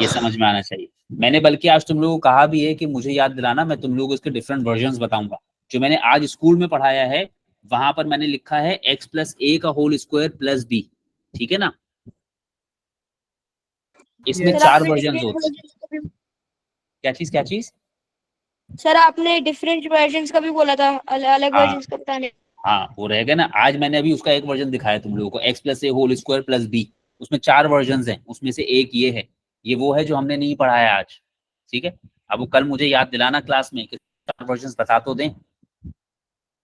ये समझ में आना चाहिए। मैंने बल्कि आज तुम लोगों को कहा भी है कि मुझे याद दिलाना, मैं तुम लोगों को इसके डिफरेंट वर्जन्स बताऊंगा। जो मैंने आज स्कूल में पढ़ाया है वहां पर मैंने लिखा है x प्लस ए का होल स्क्वायर प्लस बी, ठीक है ना? इसमें Yes. 4 वर्जन होते हैं। क्या चीज? सर आपने डिफरेंट वर्जन्स का भी बोला था, अलग हाँ। वर्जन्स का बताने। हाँ, वो रहेगा ना। आज मैंने अभी उसका एक वर्जन दिखाया तुम लोगों को, x प्लस ए होल स्क्वायर प्लस बी। उसमें 4 वर्जन्स हैं, उसमें से एक ये है, ये वो है जो हमने नहीं पढ़ाया आज, ठीक है? अब वो कल मुझे याद दिलाना क्लास में कि 4 वर्जन्स बता तो दें।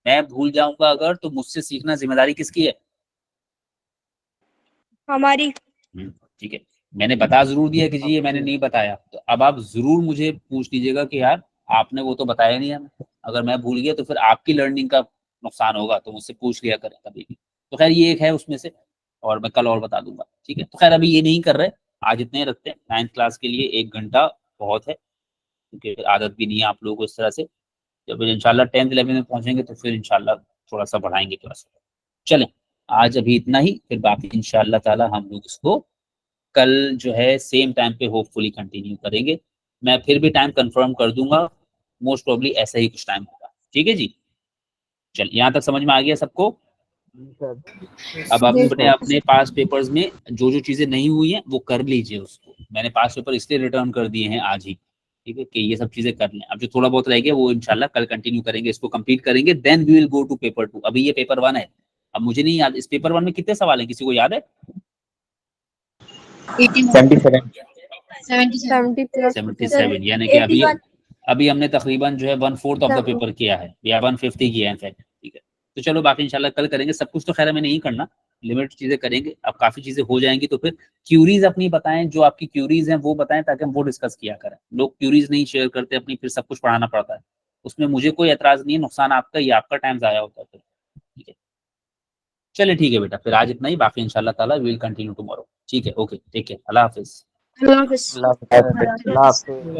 मैं भूल जाऊंगा अगर, तो मुझसे सीखना जिम्मेदारी किसकी है? हमारी। ठीक है, मैंने बता जरूर दिया कि जी ये मैंने नहीं बताया, तो अब आप जरूर मुझे पूछ लीजिएगा कि यार आपने वो तो बताया नहीं हमें। अगर मैं भूल गया तो फिर आपकी लर्निंग का नुकसान होगा, तो मुझसे पूछ लिया करें कभी भी। तो खैर ये एक है उसमें से, और मैं कल और बता दूंगा, ठीक है? तो खैर अभी ये नहीं कर रहे, आज इतने ही रखते हैं। 9th क्लास के लिए 1 घंटा बहुत है, क्योंकि आदत भी नहीं है आप लोगों को इस तरह से। जब इंशाल्लाह 10th 11th में पहुंचेंगे तो फिर इंशाल्लाह थोड़ा सा बढ़ाएंगे क्लास। चलें, आज अभी इतना ही, फिर बाकी इंशाल्लाह ताला हम लोग इसको कल जो है सेम टाइम पे होपफुली कंटिन्यू करेंगे। मैं फिर भी टाइम कंफर्म कर दूंगा, मोस्ट प्रोबेबली ऐसा ही कुछ टाइम होगा, ठीक है जी? चल, यहाँ तक समझ में आ गया सबको? अब आप अपने अपने पास पेपर्स में जो जो चीजें नहीं हुई हैं वो कर लीजिए उसको। मैंने पास पेपर इसलिए रिटर्न कर दिए हैं आज ही, ठीक है, कि ये सब चीजें कर लें। अब जो थोड़ा बहुत रह गया वो इंशाल्लाह कल कंटिन्यू करेंगे, इसको कंप्लीट करेंगे, then we will go to paper 2। अभी ये पेपर 1 है। अब मुझे नहीं याद इस पेपर 1 में कितने सवाल हैं, किसी को याद है? 77 70 प्लस 77, यानी कि अभी हमने तकरीबन जो है 1/4 ऑफ द पेपर किया है, या 150 किया है इनफैक्ट, ठीक है? तो चलो बाकी इंशाल्लाह कल करेंगे। सब कुछ तो खैर हमें नहीं करना, लिमिट चीजें करेंगे। अब काफी चीजें हो जाएंगी तो फिर क्यूरीज अपनी बताएं, जो आपकी क्यूरीज हैं वो बताएं, ताकि हम वो डिस्कस किया करें। लोग क्यूरीज नहीं शेयर करते अपनी, फिर सब कुछ पढ़ाना पड़ता है। उसमें मुझे कोई एतराज नहीं है, नुकसान आपका, ये आपका टाइम जाया होता है फिर, ठीक है? चलिए ठीक है बेटा, फिर आज इतना ही, बाकी इंशाल्लाह ताला वी विल कंटिन्यू टुमारो, ठीक है? ओके, टेक केयर, अल्लाह हाफिज। अल्लाह हाफिज। अल्लाह हाफिज।